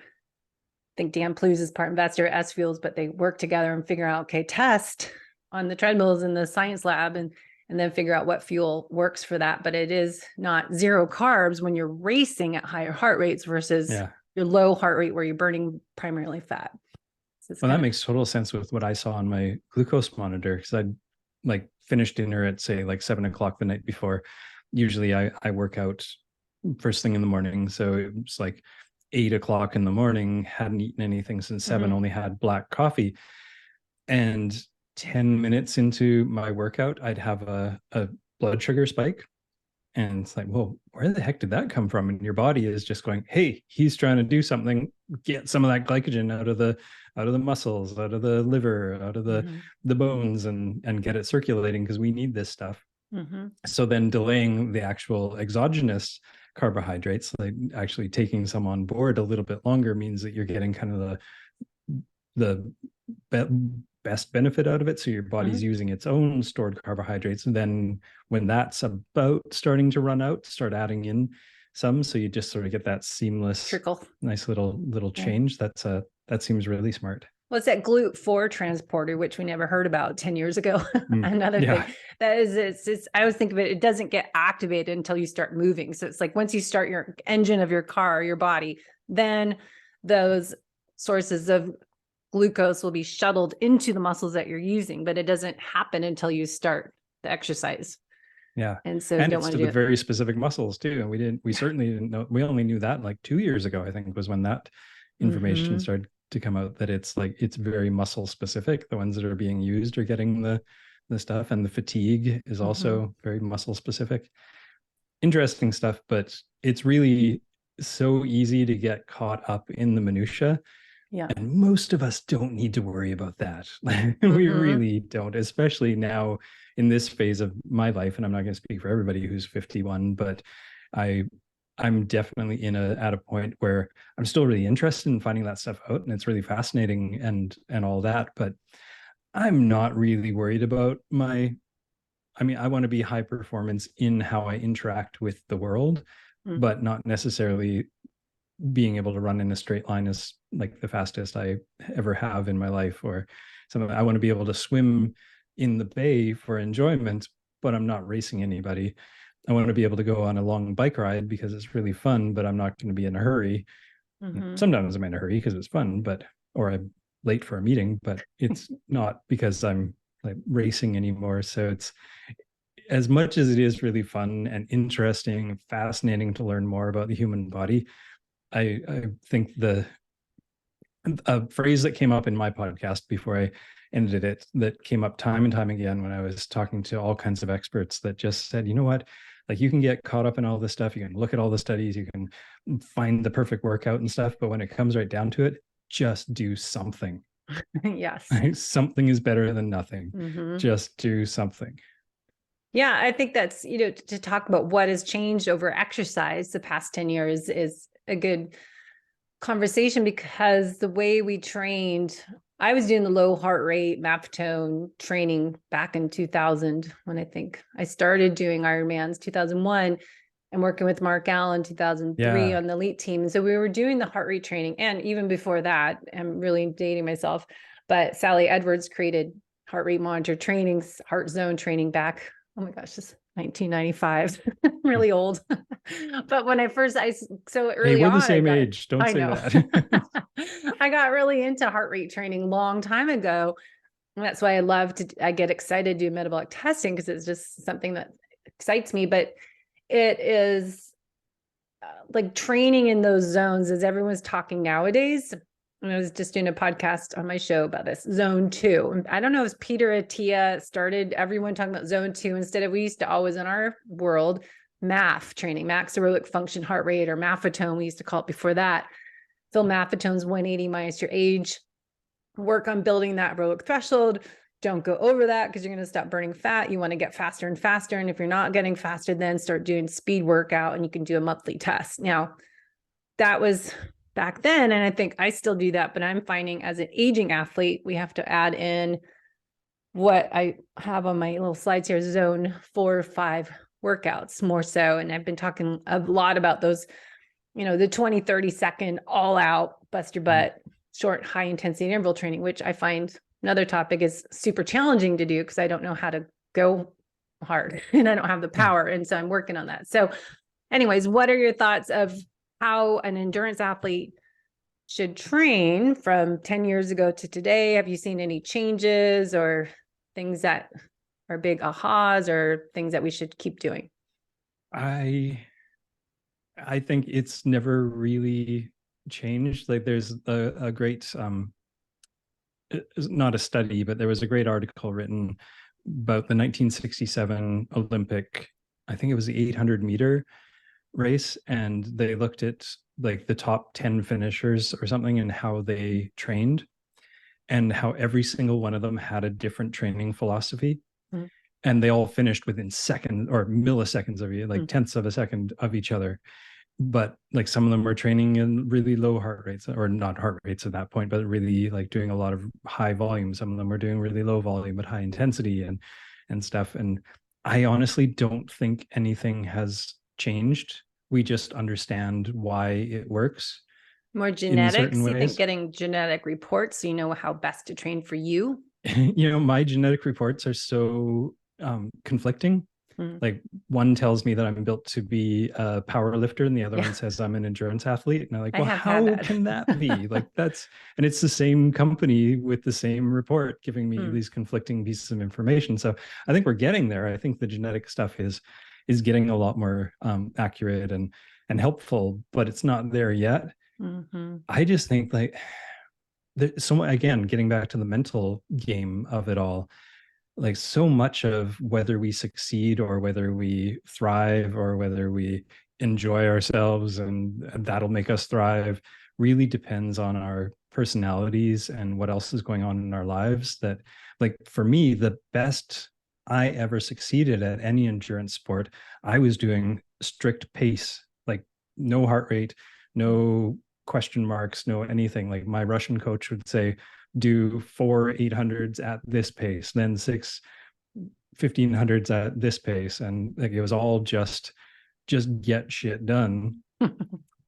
think Dan Plews is part investor at S-Fuels, but they work together and figure out, okay, test on the treadmills in the science lab, and then figure out what fuel works for that. But it is not zero carbs when you're racing at higher heart rates versus your low heart rate where you're burning primarily fat. So that makes total sense with what I saw on my glucose monitor, because I'd finished dinner at, say, 7:00 the night before. Usually I work out first thing in the morning. So it was 8:00 in the morning, hadn't eaten anything since 7, only had black coffee. And 10 minutes into my workout, I'd have a blood sugar spike. And it's well, where the heck did that come from? And your body is just going, hey, he's trying to do something, get some of that glycogen out of the muscles, out of the liver, out of the bones, and get it circulating, because we need this stuff. So then delaying the actual exogenous carbohydrates, actually taking some on board a little bit longer, means that you're getting kind of the best benefit out of it. So your body's using its own stored carbohydrates. And then when that's about starting to run out, start adding in some. So you just sort of get that seamless trickle, nice little change. That seems really smart. Well, it's that GLUT4 transporter, which we never heard about 10 years ago. Another thing that is, it's, I always think of it, it doesn't get activated until you start moving. So it's once you start your engine of your car, your body, then those sources of glucose will be shuttled into the muscles that you're using, but it doesn't happen until you start to exercise. Yeah. And so And don't it's want to to do the it. very specific muscles too. And we certainly didn't know, we only knew that like 2 years ago, I think was when that information started to come out, that it's like, it's very muscle specific. The ones that are being used are getting the stuff, and the fatigue is also very muscle specific. Interesting stuff, but it's really so easy to get caught up in the minutia. Yeah. And most of us don't need to worry about that. We really don't, especially now in this phase of my life. And I'm not going to speak for everybody who's 51, but I'm definitely at a point where I'm still really interested in finding that stuff out, and it's really fascinating and all that. But I'm not really worried about I want to be high performance in how I interact with the world, but not necessarily being able to run in a straight line is like the fastest I ever have in my life, or something. I want to be able to swim in the bay for enjoyment, but I'm not racing anybody. I want to be able to go on a long bike ride because it's really fun, but I'm not going to be in a hurry. Sometimes I'm in a hurry because it's fun, or I'm late for a meeting, but it's not because I'm like racing anymore. So it's, as much as it is really fun and interesting, fascinating to learn more about the human body, I think a phrase that came up in my podcast before I ended it, that came up time and time again when I was talking to all kinds of experts, that just said, you know what, like you can get caught up in all this stuff. You can look at all the studies, you can find the perfect workout and stuff. But when it comes right down to it, just do something. Yes. Something is better than nothing. Just do something. Yeah, I think that's, to talk about what has changed over exercise the past 10 years is a good conversation, because the way we trained, I was doing the low heart rate Maffetone training back in 2000, when I think I started doing Ironmans 2001, and working with Mark Allen 2003 on the elite team. And so we were doing the heart rate training. And even before that, I'm really dating myself, but Sally Edwards created heart rate monitor trainings, heart zone training back, oh my gosh, this 1995. I'm really old. But when so early we're on, the same age. Don't say that. I got really into heart rate training long time ago. And that's why I get excited to do metabolic testing, because it's just something that excites me. But it is like training in those zones, as everyone's talking nowadays. And I was just doing a podcast on my show about this, zone 2. And I don't know if Peter Attia started everyone talking about zone 2 instead of, we used to always in our world, MAF training, max aerobic function heart rate, or Maffetone, we used to call it before that. Phil Maffetone's 180 minus your age. Work on building that aerobic threshold. Don't go over that, because you're going to stop burning fat. You want to get faster and faster. And if you're not getting faster, then start doing speed workout, and you can do a monthly test. Now, that was back then. And I think I still do that, but I'm finding as an aging athlete, we have to add in what I have on my little slides here, zone 4 or 5 workouts more so. And I've been talking a lot about those, the 20, 30 second all out, bust your butt, short, high intensity interval training, which I find another topic is super challenging to do, because I don't know how to go hard and I don't have the power. And so I'm working on that. So anyways, what are your thoughts of how an endurance athlete should train from 10 years ago to today? Have you seen any changes or things that are big ahas, or things that we should keep doing? I think it's never really changed. Like there's a great not a study, but there was a great article written about the 1967 Olympic, I think it was the 800 meter race, and they looked at like the top 10 finishers or something and how they trained, and how every single one of them had a different training philosophy. And they all finished within seconds or milliseconds of it, like tenths of a second of each other. But like some of them were training in really low heart rates, or not heart rates at that point, but really like doing a lot of high volume. Some of them were doing really low volume but high intensity and stuff. And I honestly don't think anything has changed. We just understand why it works. More genetics? You think getting genetic reports so you know how best to train for you? My genetic reports are so conflicting. Mm. Like one tells me that I'm built to be a power lifter and the other Yeah. one says I'm an endurance athlete. And I'm like, I well, have had how that. can that be? Like that's, and it's the same company with the same report giving me Mm. these conflicting pieces of information. So I think we're getting there. I think the genetic stuff is getting a lot more accurate and helpful, but it's not there yet. Mhm. I just think like so again, getting back to the mental game of it all, like so much of whether we succeed or whether we thrive or whether we enjoy ourselves and that'll make us thrive really depends on our personalities and what else is going on in our lives. That like for me, the best I ever succeeded at any endurance sport, I was doing strict pace, like no heart rate, no question marks, no anything. Like my Russian coach would say, do 4 800s at this pace, then 6 1500s at this pace. And like it was all just get shit done.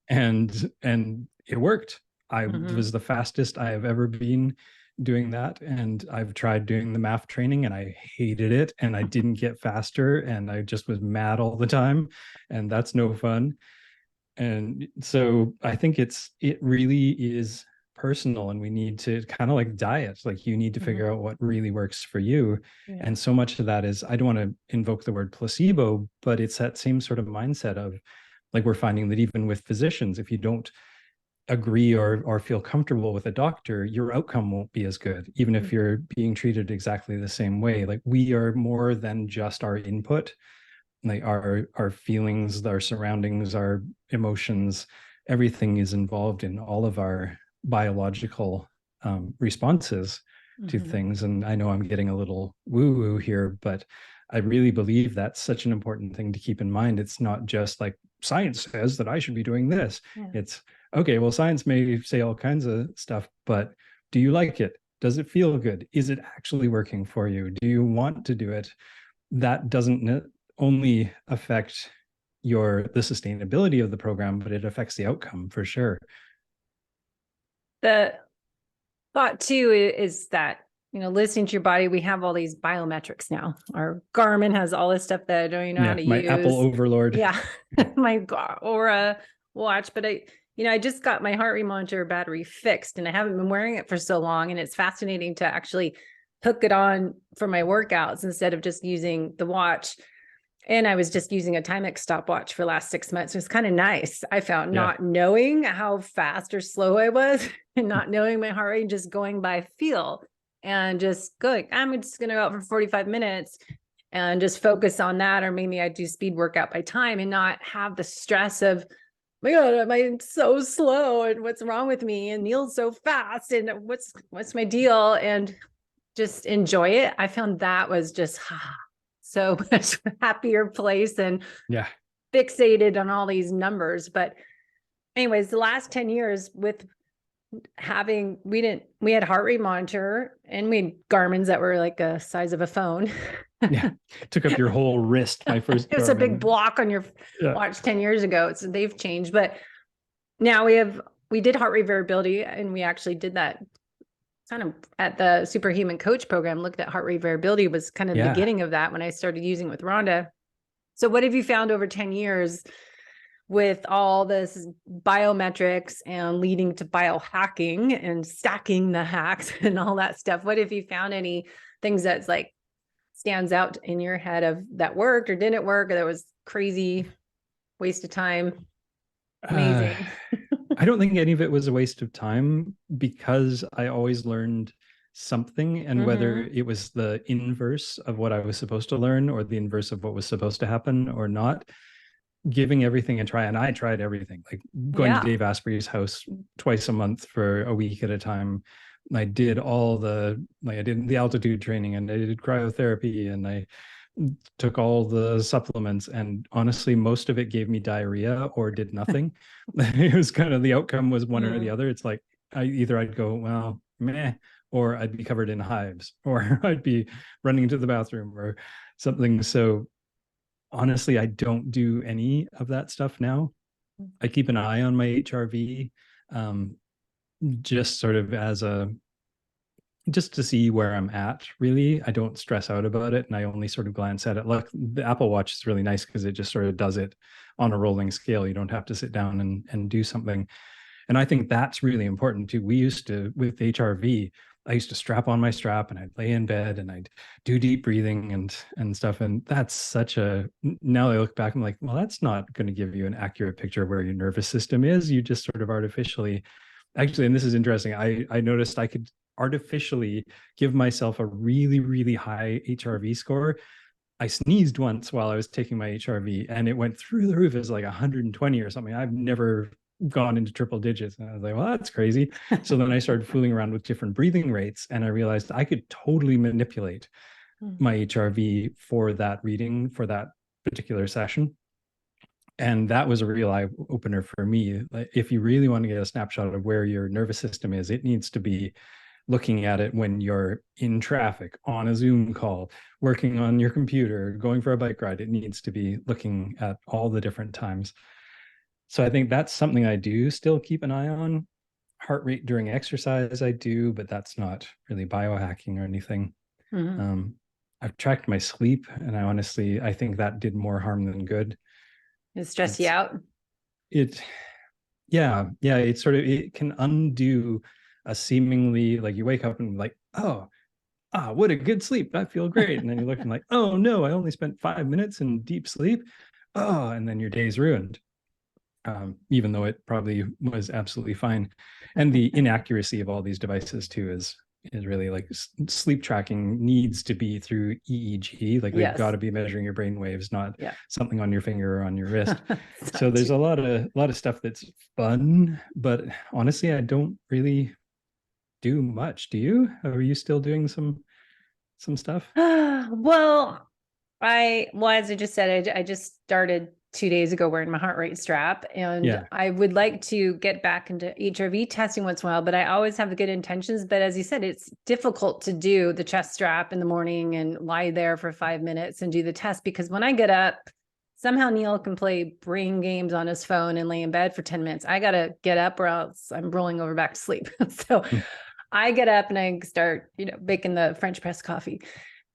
And it worked. I was the fastest I have ever been doing that. And I've tried doing the MAF training and I hated it and I didn't get faster and I just was mad all the time. And that's no fun. And so I think it really is personal and we need to kind of like diet. Like you need to figure out what really works for you. Yeah. And so much of that is, I don't want to invoke the word placebo, but it's that same sort of mindset of like, we're finding that even with physicians, if you don't agree or feel comfortable with a doctor, your outcome won't be as good, even if you're being treated exactly the same way. Like we are more than just our input, like our feelings, our surroundings, our emotions, everything is involved in all of our biological responses to things. And I know I'm getting a little woo-woo here, but I really believe that's such an important thing to keep in mind. It's not just like science says that I should be doing this. Yeah. It's okay, well, science may say all kinds of stuff, but do you like it? Does it feel good? Is it actually working for you? Do you want to do it? That doesn't only affect the sustainability of the program, but it affects the outcome for sure. The thought too is that, listening to your body, we have all these biometrics now. Our Garmin has all this stuff that I don't even know how to my use. Apple overlord. Yeah. My Aura watch, but I just got my heart rate monitor battery fixed and I haven't been wearing it for so long. And it's fascinating to actually hook it on for my workouts instead of just using the watch. And I was just using a Timex stopwatch for the last 6 months. It was kind of nice. I found not knowing how fast or slow I was and not knowing my heart rate, just going by feel and just going, I'm just going to go out for 45 minutes and just focus on that. Or maybe I do speed workout by time and not have the stress of, my God, am I so slow and what's wrong with me? And Neil's so fast and what's my deal? And just enjoy it. I found that was just so much happier place and fixated on all these numbers. But anyways, the last 10 years with we had heart rate monitor and we had Garmin's that were like a size of a phone. Took up your whole wrist. My first it was a big block on your watch 10 years ago. So they've changed, but now we did heart rate variability and we actually did that kind of at the Superhuman Coach program, looked at heart rate variability, was kind of the beginning of that when I started using with Rhonda. So what have you found over 10 years with all this biometrics and leading to biohacking and stacking the hacks and all that stuff? What have you found, any things that's like stands out in your head of that worked or didn't work or that was crazy waste of time? Amazing. I don't think any of it was a waste of time because I always learned something, and whether it was the inverse of what I was supposed to learn or the inverse of what was supposed to happen or not, giving everything a try. And I tried everything, like going to Dave Asprey's house twice a month for a week at a time. I did I did the altitude training and I did cryotherapy and I took all the supplements, and honestly most of it gave me diarrhea or did nothing. It was kind of, the outcome was one or the other. It's like I'd go, well, meh, or I'd be covered in hives, or I'd be running to the bathroom or something. So honestly, I don't do any of that stuff now. I keep an eye on my HRV, just sort of as just to see where I'm at, really. I don't stress out about it, and I only sort of glance at it. Look, the Apple Watch is really nice because it just sort of does it on a rolling scale. You don't have to sit down and do something. And I think that's really important too. We used to, with HRV, I used to strap on my strap and I'd lay in bed and I'd do deep breathing and stuff. And that's such a, now I look back, I'm like, well, that's not going to give you an accurate picture of where your nervous system is. You just sort of artificially, actually, and this is interesting. I noticed I could artificially give myself a really, really high HRV score. I sneezed once while I was taking my HRV and it went through the roof. It was like 120 or something. I've never gone into triple digits. And I was like, well, that's crazy. So then I started fooling around with different breathing rates and I realized I could totally manipulate my HRV for that reading, for that particular session. And that was a real eye opener for me. Like, if you really want to get a snapshot of where your nervous system is, it needs to be looking at it when you're in traffic, on a Zoom call, working on your computer, going for a bike ride. It needs to be looking at all the different times. So I think that's something I do still keep an eye on. Heart rate during exercise, I do, but that's not really biohacking or anything. I've tracked my sleep, and I think that did more harm than good. It stress you out? Yeah. It can undo a seemingly, like, you wake up and like, what a good sleep. I feel great. And then you're looking like, oh no, I only spent 5 minutes in deep sleep. And then your day's ruined. Even though it probably was absolutely fine. And the inaccuracy of all these devices too is really, like, sleep tracking needs to be through EEG. Like, they've got to be measuring your brain waves, not something on your finger or on your wrist. So there's a lot of stuff that's fun, but honestly, I don't really do much. Do you? Are you still doing some stuff? Well, as I just said, I just started 2 days ago wearing my heart rate strap, and I would like to get back into HRV testing once in a while, but I always have the good intentions. But as you said, it's difficult to do the chest strap in the morning and lie there for 5 minutes and do the test, because when I get up, somehow Neil can play brain games on his phone and lay in bed for 10 minutes. I got to get up or else I'm rolling over back to sleep. So I get up and I start, making the French press coffee.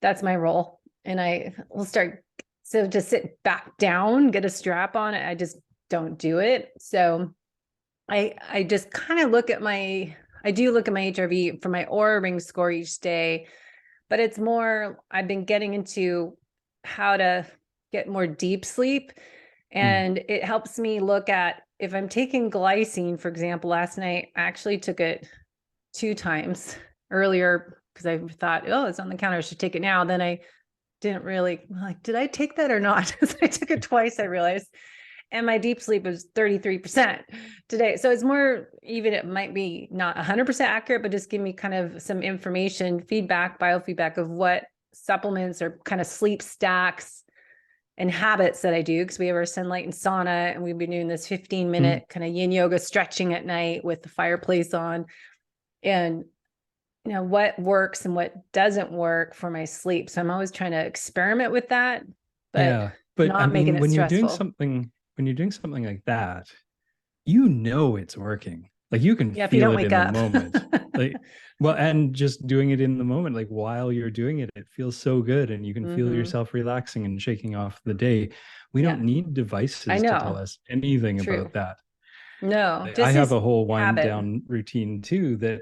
That's my role. And I will start. So to sit back down, get a strap on it, I just don't do it. So I just kind of look at my HRV for my Oura Ring score each day, but it's more, I've been getting into how to get more deep sleep. And it helps me look at, if I'm taking glycine, for example, last night, I actually took it 2 times earlier because I thought, it's on the counter, I should take it now. Then I didn't really, like, did I take that or not? I took it twice, I realized. And my deep sleep was 33% today. So it's more, even it might be not 100% accurate, but just give me kind of some information, biofeedback of what supplements or kind of sleep stacks and habits that I do. Because we have our sunlight and sauna, and we've been doing this 15-minute kind of yin yoga stretching at night with the fireplace on. And what works and what doesn't work for my sleep. So I'm always trying to experiment with that, but not making it when stressful. When you're doing something like that, it's working. Like, you can feel it in the moment. Like, well, and just doing it in the moment, like while you're doing it, it feels so good, and you can feel yourself relaxing and shaking off the day. We don't need devices to tell us anything about that. No, I have a whole wind down routine too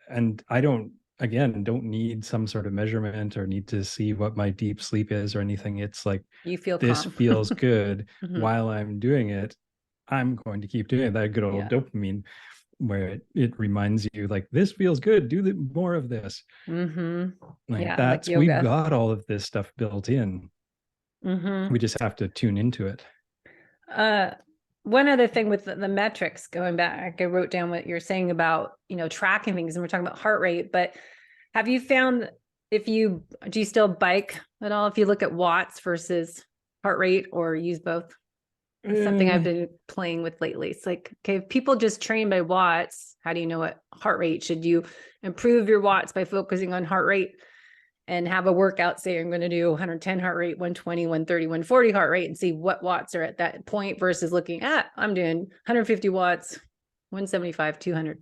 and I don't need some sort of measurement or need to see what my deep sleep is or anything. It's like, you feel this calm. feels good while I'm doing it. I'm going to keep doing it. That good old dopamine, where it reminds you, like, this feels good, do more of this. Like we've got all of this stuff built in. We just have to tune into it. One other thing with the metrics, going back, I wrote down what you're saying about, tracking things, and we're talking about heart rate, but have you found, do you still bike at all? If you look at watts versus heart rate, or use both? It's something I've been playing with lately. It's like, okay, if people just train by watts, how do you know what heart rate? Should you improve your watts by focusing on heart rate and have a workout, say I'm going to do 110 heart rate, 120, 130, 140 heart rate, and see what watts are at that point, versus looking at, I'm doing 150 watts, 175, 200.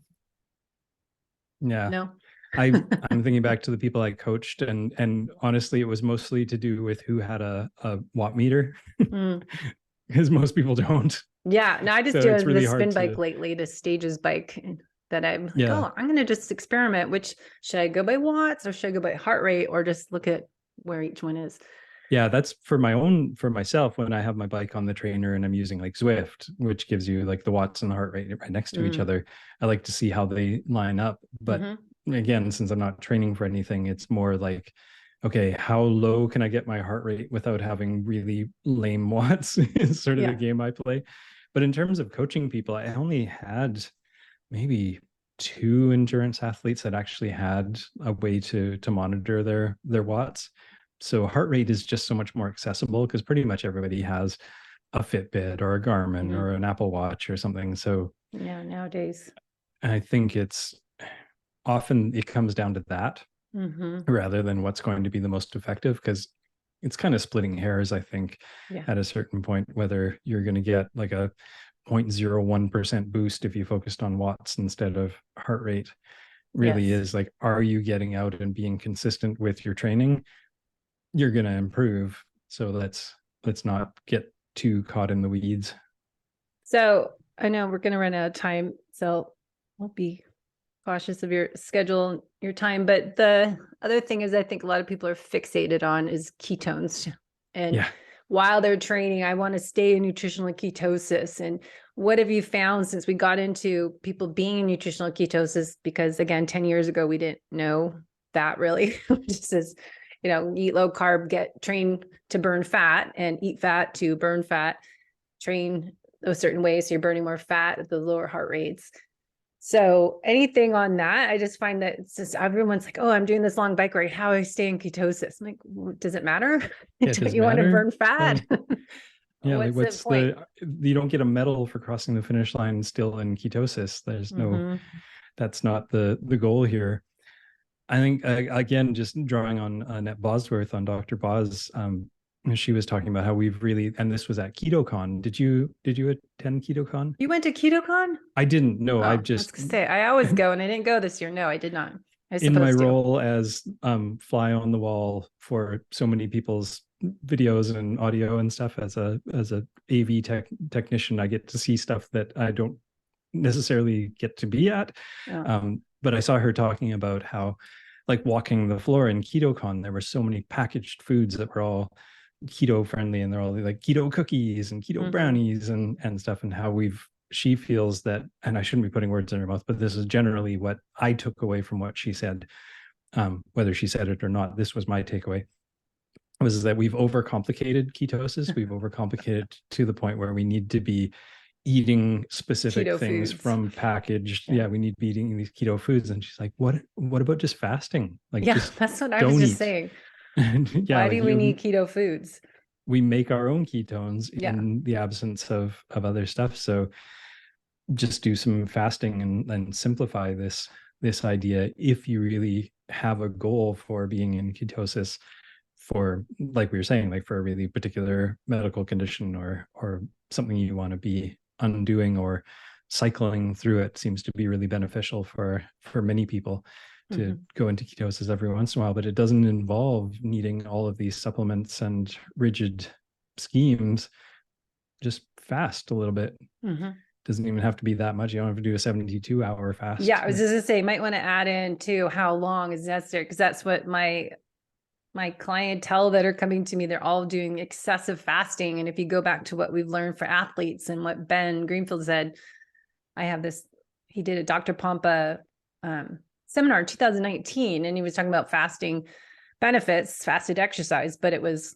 Yeah. No. I'm thinking back to the people I coached, and honestly, it was mostly to do with who had a watt meter, Mm. because most people don't. Yeah. No, I just So do it's the really hard spin bike to, lately, the Stages bike that I'm like, yeah. oh, I'm going to just experiment. Which should I go by watts or should I go by heart rate or just look at where each one is? Yeah, that's for myself when I have my bike on the trainer and I'm using like Zwift, which gives you like the watts and the heart rate right next to each Mm. other. I like to see how they line up. But Hmm. again, since I'm not training for anything, it's more like, okay, how low can I get my heart rate without having really lame watts is sort of the Yeah. game I play. But in terms of coaching people, I only had maybe two endurance athletes that actually had a way to monitor their watts. So heart rate is just so much more accessible because pretty much everybody has a Fitbit or a Garmin Hmm. or an Apple Watch or something. So Yeah. Nowadays. I think it's often it comes down to that Hmm. rather than what's going to be the most effective, because it's kind of splitting hairs, I think, Yeah. at a certain point, whether you're going to get like a 0.01% boost if you focused on watts instead of heart rate. Really Yes. is like, are you getting out and being consistent with your training? You're going to improve. So let's not get too caught in the weeds. So I know we're going to run out of time. So we'll be cautious of your schedule, your time. But the other thing is, I think a lot of people are fixated on is ketones. And Yeah. while they're training, I want to stay in nutritional ketosis. And what have you found since we got into people being in nutritional ketosis? Because again, 10 years ago, we didn't know that really. Just as, eat low carb, train to burn fat, and eat fat to burn fat, train a certain way. So you're burning more fat at the lower heart rates. So anything on that, I just find that it's just everyone's like, oh, I'm doing this long bike ride. How do I stay in ketosis? I'm like, well, does it matter? Yeah, it Don't doesn't you want to matter. burn fat? Yeah, like What's the point? you don't get a medal for crossing the finish line still in ketosis. There's no, Mm-hmm. that's not the goal here. I think again, just drawing on Annette Bosworth, on Dr. Boz, she was talking about how we've really, and this was at KetoCon. Did you attend KetoCon? You went to KetoCon? I didn't know. Oh, I I was just gonna say I always go, and I didn't go this year. No, I did not. I was in my supposed to. role as fly on the wall for so many people's videos and audio and stuff, as a AV technician, I get to see stuff that I don't necessarily get to be at. Oh. But I saw her talking about how, like, walking the floor in KetoCon, there were so many packaged foods that were all keto friendly, and they're all like keto cookies and keto brownies and stuff, and how she feels that, and I shouldn't be putting words in her mouth, but this is generally what I took away from what she said. Whether she said it or not, this was my takeaway, was that we've overcomplicated ketosis. We've overcomplicated to the point where we need to be eating specific Keto things foods. from packaged. Yeah, we need to be eating these keto foods. And she's like, what about just fasting? Like, Yeah, just that's what I was don't just eat. saying. And yeah, Why like do we need keto foods? we make our own ketones Yeah. in the absence of other stuff. So just do some fasting and simplify this idea if you really have a goal for being in ketosis, for, like we were saying, like for a really particular medical condition or something you want to be undoing, or cycling through it seems to be really beneficial for many people to go into ketosis every once in a while. But it doesn't involve needing all of these supplements and rigid schemes. Just fast a little bit. Mm-hmm. Doesn't even have to be that much. You don't have to do a 72-hour fast. Yeah, I was just gonna say, you might want to add in too how long is necessary, because that's what my clientele that are coming to me, they're all doing excessive fasting. And if you go back to what we've learned for athletes and what Ben Greenfield said, I have this, he did a Dr. Pompa seminar in 2019, and he was talking about fasting benefits, fasted exercise, but it was,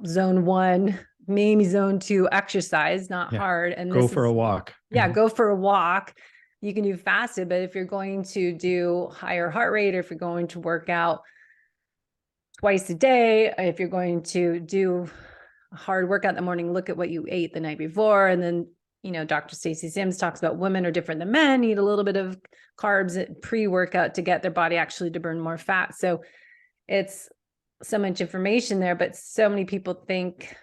zone 1, maybe zone 2 exercise, not hard. And go for a walk. Yeah, go for a walk. You can do fasted, but if you're going to do higher heart rate, or if you're going to work out twice a day, if you're going to do a hard workout in the morning, look at what you ate the night before. And then, Dr. Stacey Sims talks about women are different than men, eat a little bit of carbs pre-workout to get their body actually to burn more fat. So it's so much information there, but so many people think,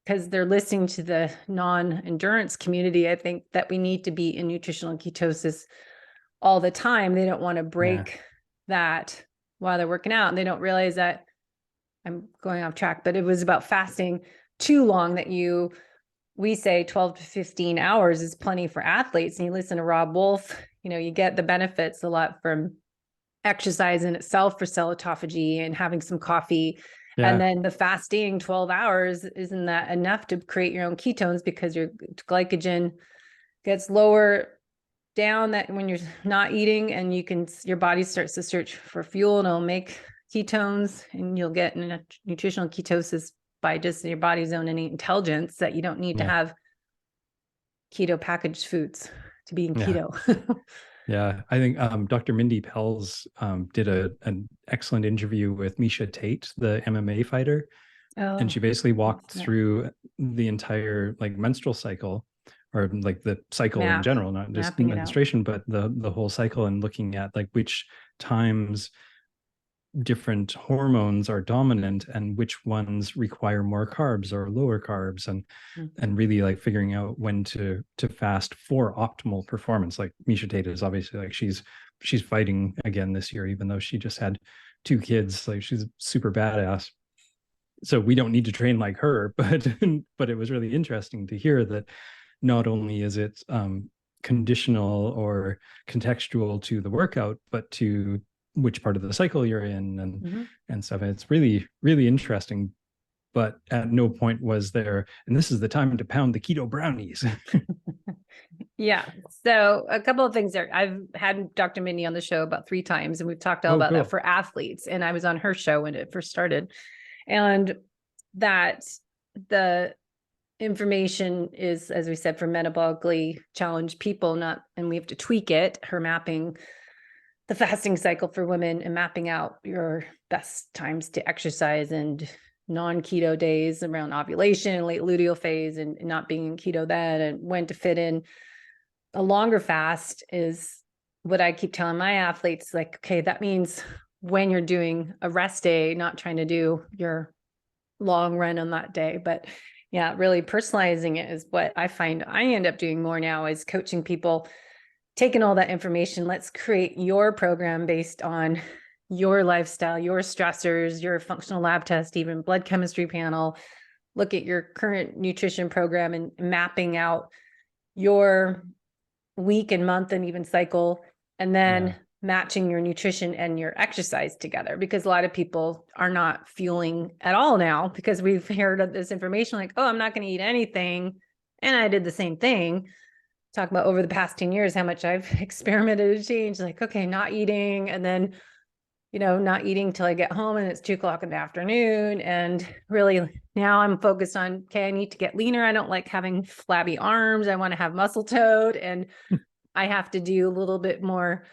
because they're listening to the non-endurance community, I think that we need to be in nutritional ketosis all the time. They don't want to break that while they're working out, and they don't realize that, I'm going off track, but it was about fasting too long, that we say 12 to 15 hours is plenty for athletes. And you listen to Rob Wolf, you get the benefits a lot from exercise in itself for cell autophagy and having some coffee. Yeah. And then the fasting 12 hours, isn't that enough to create your own ketones, because your glycogen gets lower down that when you're not eating, and your body starts to search for fuel, and it'll make ketones, and you'll get nutritional ketosis by just your body's own innate intelligence, that you don't need to have keto packaged foods to be in keto. Yeah, I think Dr. Mindy Pelz did an excellent interview with Misha Tate, the MMA fighter, and she basically walked through the entire like menstrual cycle, or like the cycle in general, not just menstruation, but the whole cycle, and looking at like which times different hormones are dominant and which ones require more carbs or lower carbs, and really like figuring out when to fast for optimal performance. Like Misha Tate is obviously like she's fighting again this year, even though she just had 2 kids. Like she's super badass. So we don't need to train like her, but it was really interesting to hear that not only is it conditional or contextual to the workout, but to which part of the cycle you're in, and stuff. And it's really, really interesting. But at no point was there, and this is the time to pound the keto brownies. Yeah. So a couple of things there. I've had Dr. Mindy on the show about 3 times, and we've talked all about that for athletes. And I was on her show when it first started, and that the information is, as we said, for metabolically challenged people, and we have to tweak it. Her mapping the fasting cycle for women and mapping out your best times to exercise and non-keto days around ovulation, late luteal phase, and not being in keto then, and when to fit in a longer fast is what I keep telling my athletes. Like, okay, that means when you're doing a rest day, not trying to do your long run on that day. But yeah, really personalizing it is what I find I end up doing more now, is coaching people, taking all that information. Let's create your program based on your lifestyle, your stressors, your functional lab test, even blood chemistry panel. Look at your current nutrition program and mapping out your week and month and even cycle, and then matching your nutrition and your exercise together. Because a lot of people are not fueling at all now, because we've heard this information like, oh, I'm not going to eat anything. And I did the same thing. Talk about over the past 10 years, how much I've experimented to change, like, okay, not eating, and then, not eating till I get home and it's 2:00 in the afternoon. And really now I'm focused on, okay, I need to get leaner. I don't like having flabby arms. I want to have muscle tone, and I have to do a little bit more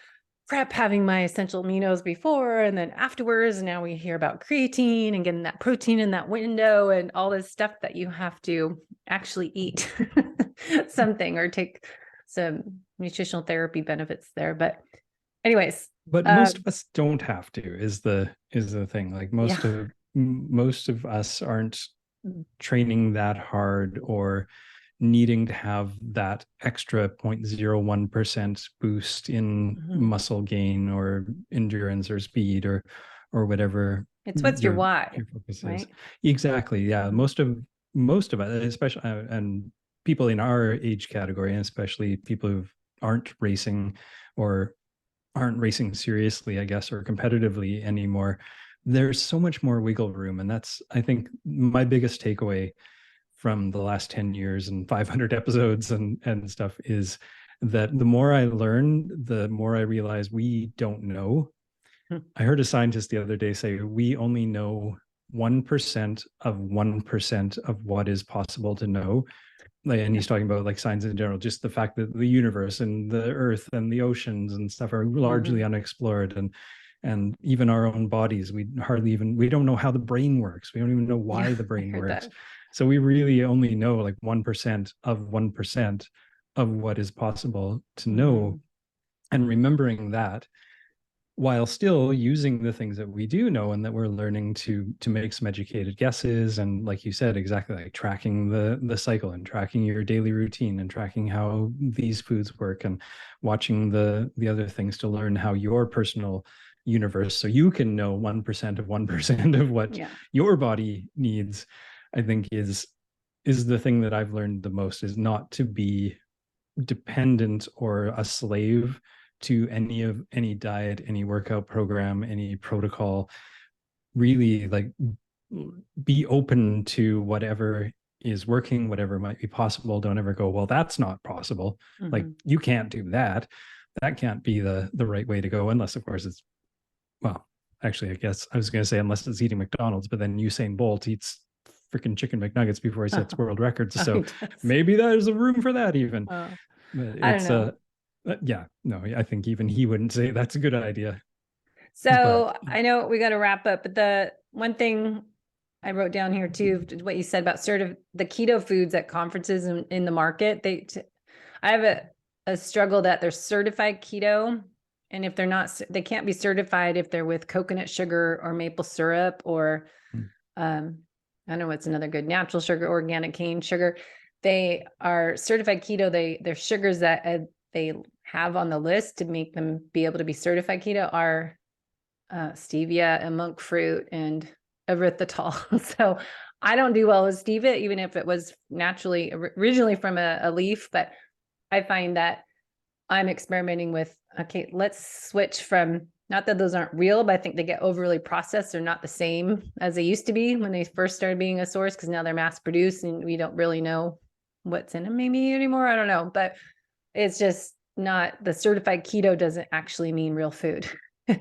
prep, having my essential aminos before and then afterwards. And now we hear about creatine and getting that protein in that window and all this stuff that you have to actually eat something or take some nutritional therapy benefits there. But anyways, but most of us don't have to, is the thing. Like most of us aren't training that hard or needing to have that extra 0.01% boost in muscle gain or endurance or speed or whatever. It's what's your why, your focus right? is. Exactly. Yeah. Most of us, especially, and people in our age category, and especially people who aren't racing or aren't racing seriously, I guess, or competitively anymore, there's so much more wiggle room. And that's, I think, my biggest takeaway from the last 10 years and 500 episodes and stuff is that the more I learn, the more I realize we don't know. I heard a scientist the other day say we only know 1% of 1% of what is possible to know. And he's talking about like science in general, just the fact that the universe and the earth and the oceans and stuff are largely unexplored, and even our own bodies, we don't know how the brain works. We don't even know why the brain works. So we really only know like 1% of 1% of what is possible to know. And remembering that, while still using the things that we do know and that we're learning to make some educated guesses, and like you said, exactly, like tracking the cycle and tracking your daily routine and tracking how these foods work and watching the other things to learn how your personal universe, so you can know 1% of 1% of what your body needs, I think is the thing that I've learned the most, is not to be dependent or a slave to any diet, any workout program, any protocol. Really, like, be open to whatever is working, whatever might be possible. Don't ever go, well, that's not possible. Like, you can't do that. That can't be the right way to go, unless, of course, it's, well, actually, I guess I was going to say unless it's eating McDonald's, but then Usain Bolt eats freaking chicken McNuggets before he sets world records. So maybe there's a room for that even. But it's yeah, no, I think even he wouldn't say that's a good idea. So I know we got to wrap up, but the one thing I wrote down here too, what you said about the keto foods at conferences in the market, I have a struggle that they're certified keto. And if they're not, they can't be certified if they're with coconut sugar or maple syrup, or I don't know what's another good, natural sugar, organic cane sugar. They are certified keto. Their sugars that they have on the list to make them be able to be certified keto are stevia and monk fruit and erythritol. So I don't do well with stevia, even if it was naturally originally from a leaf, but I find that I'm experimenting with, okay, let's switch from, not that those aren't real, but I think they get overly processed. They're not the same as they used to be when they first started being a source, because now they're mass produced and we don't really know what's in them maybe anymore. I don't know, but it's just not, the certified keto doesn't actually mean real food.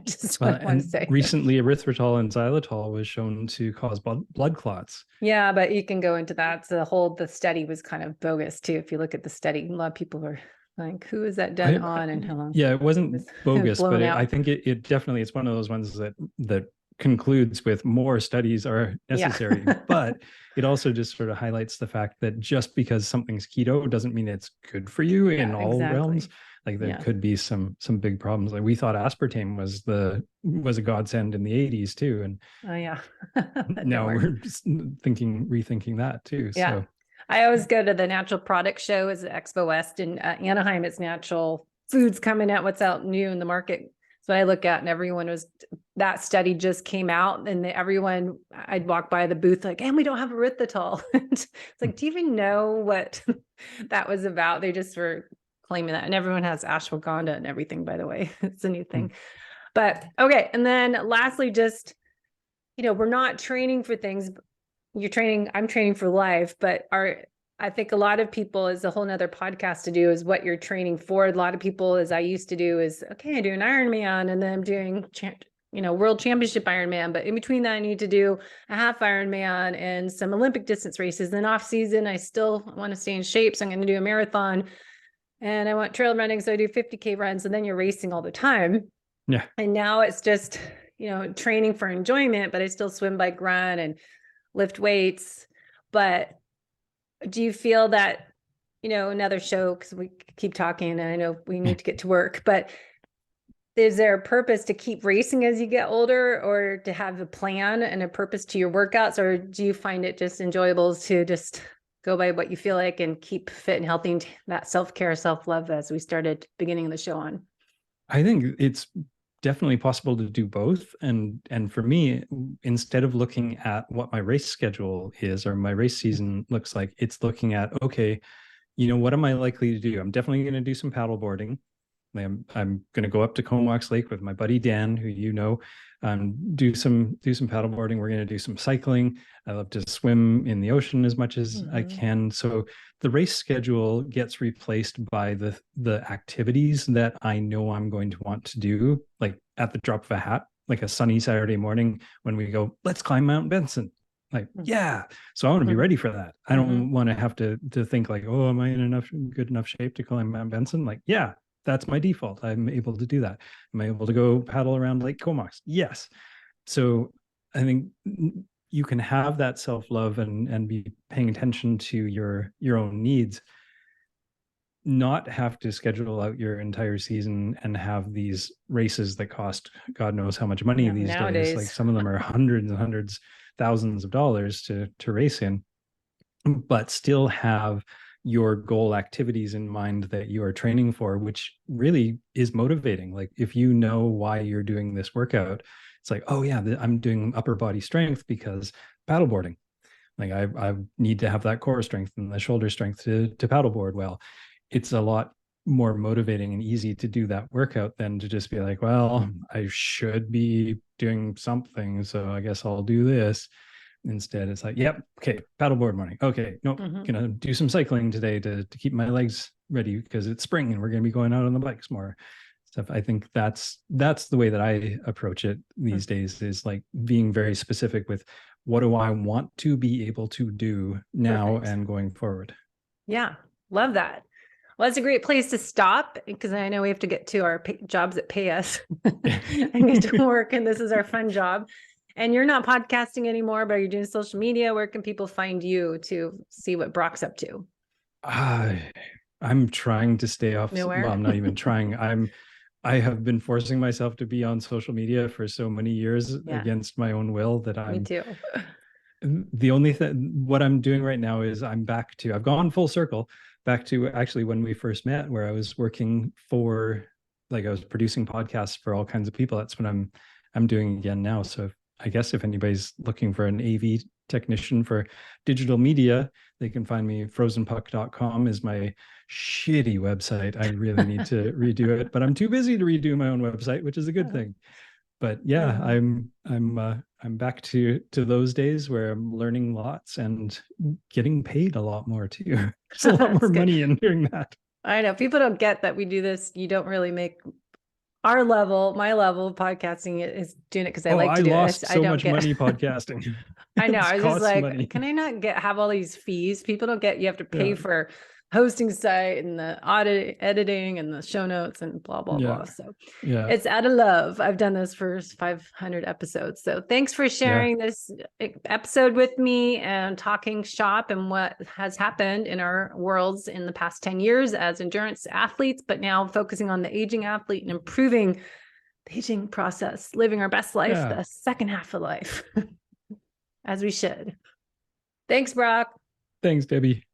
Just what I want to say. Recently, erythritol and xylitol was shown to cause blood clots. Yeah, but you can go into that. So the study was kind of bogus too. If you look at the study, a lot of people were like, who is that done on and how long? Yeah, it wasn't bogus, but I think it definitely, it's one of those ones that concludes with more studies are necessary. But it also just sort of highlights the fact that just because something's keto doesn't mean it's good for you in all realms. Like there could be some big problems. Like we thought aspartame was a godsend in the 80s too. And now we're just rethinking that too. Yeah. So I always go to the natural product show as the Expo West in Anaheim. It's natural foods coming out, what's out new in the market. So I look at, and that study just came out, and everyone, I'd walk by the booth like, and we don't have erythritol. It's like, do you even know what that was about? They just were claiming that, and everyone has ashwagandha and everything, by the way. It's a new thing. But okay. And then lastly, just, we're not training for things. I'm training for life, but I think a lot of people, is a whole nother podcast to do, is what you're training for. A lot of people, as I used to do, is, okay, I do an Ironman, and then I'm doing, world championship Ironman. But in between that, I need to do a half Ironman and some Olympic distance races. Then off season, I still want to stay in shape. So I'm going to do a marathon, and I want trail running. So I do 50K runs, and then you're racing all the time. Yeah. And now it's just, training for enjoyment, but I still swim, bike, run, and lift weights. But do you feel that, another show, because we keep talking and I know we need to get to work, but is there a purpose to keep racing as you get older, or to have a plan and a purpose to your workouts? Or do you find it just enjoyable to just go by what you feel like and keep fit and healthy, and that self-care, self-love, as we started beginning of the show on? I think it's definitely possible to do both. And for me, instead of looking at what my race schedule is or my race season looks like, it's looking at, okay, what am I likely to do? I'm definitely going to do some paddle boarding. I'm going to go up to Comox Lake with my buddy Dan, who do some paddle boarding. We're going to do some cycling. I love to swim in the ocean as much as I can. So the race schedule gets replaced by the activities that I know I'm going to want to do, like at the drop of a hat, like a sunny Saturday morning when we go, let's climb Mount Benson. Like, yeah. So I want to be ready for that. I don't want to have to think like, oh, am I in good enough shape to climb Mount Benson? Like, yeah, that's my default. I'm able to do that. Am I able to go paddle around Lake Comox? Yes. So I think you can have that self-love and be paying attention to your own needs, not have to schedule out your entire season and have these races that cost God knows how much money these days. Like some of them are hundreds and hundreds, thousands of dollars to race in, but still have your goal activities in mind that you are training for, which really is motivating. Like if you know why you're doing this workout, it's like, oh yeah, I'm doing upper body strength because paddleboarding. Like I need to have that core strength and the shoulder strength to paddleboard well. It's a lot more motivating and easy to do that workout than to just be like, well, I should be doing something, so I guess I'll do this. Instead, it's like, yep, okay, paddleboard morning. Okay, nope, gonna do some cycling today to keep my legs ready because it's spring and we're gonna be going out on the bikes more stuff. I think that's the way that I approach it these days, is like being very specific with what do I want to be able to do now and going forward. Yeah, love that. Well, that's a great place to stop because I know we have to get to our jobs that pay us and get to work. And this is our fun job. And you're not podcasting anymore, but you're doing social media. Where can people find you to see what Brock's up to? I'm trying to stay off. Nowhere? Well, I'm not even trying. I have been forcing myself to be on social media for so many years against my own will that Me too. The only thing, what I'm doing right now is I've gone full circle back to actually when we first met, where I was working for, like I was producing podcasts for all kinds of people. That's what I'm doing again now. So I guess if anybody's looking for an AV technician for digital media, they can find me. Frozenpuck.com is my shitty website. I really need to redo it, but I'm too busy to redo my own website, which is a good thing. But yeah, I'm back to those days where I'm learning lots and getting paid a lot more too. There's a lot more money in doing that. I know people don't get that we do this. You don't really make our level, my level of podcasting is doing it because I like to do it. I lost so much money podcasting. I know. I was just like, money. Can I not have all these fees? People don't get, you have to pay for hosting site and the editing and the show notes and blah, blah, blah. So it's out of love. I've done this for 500 episodes. So thanks for sharing this episode with me and talking shop and what has happened in our worlds in the past 10 years as endurance athletes, but now focusing on the aging athlete and improving the aging process, living our best life, the second half of life, as we should. Thanks, Brock. Thanks, Debbie.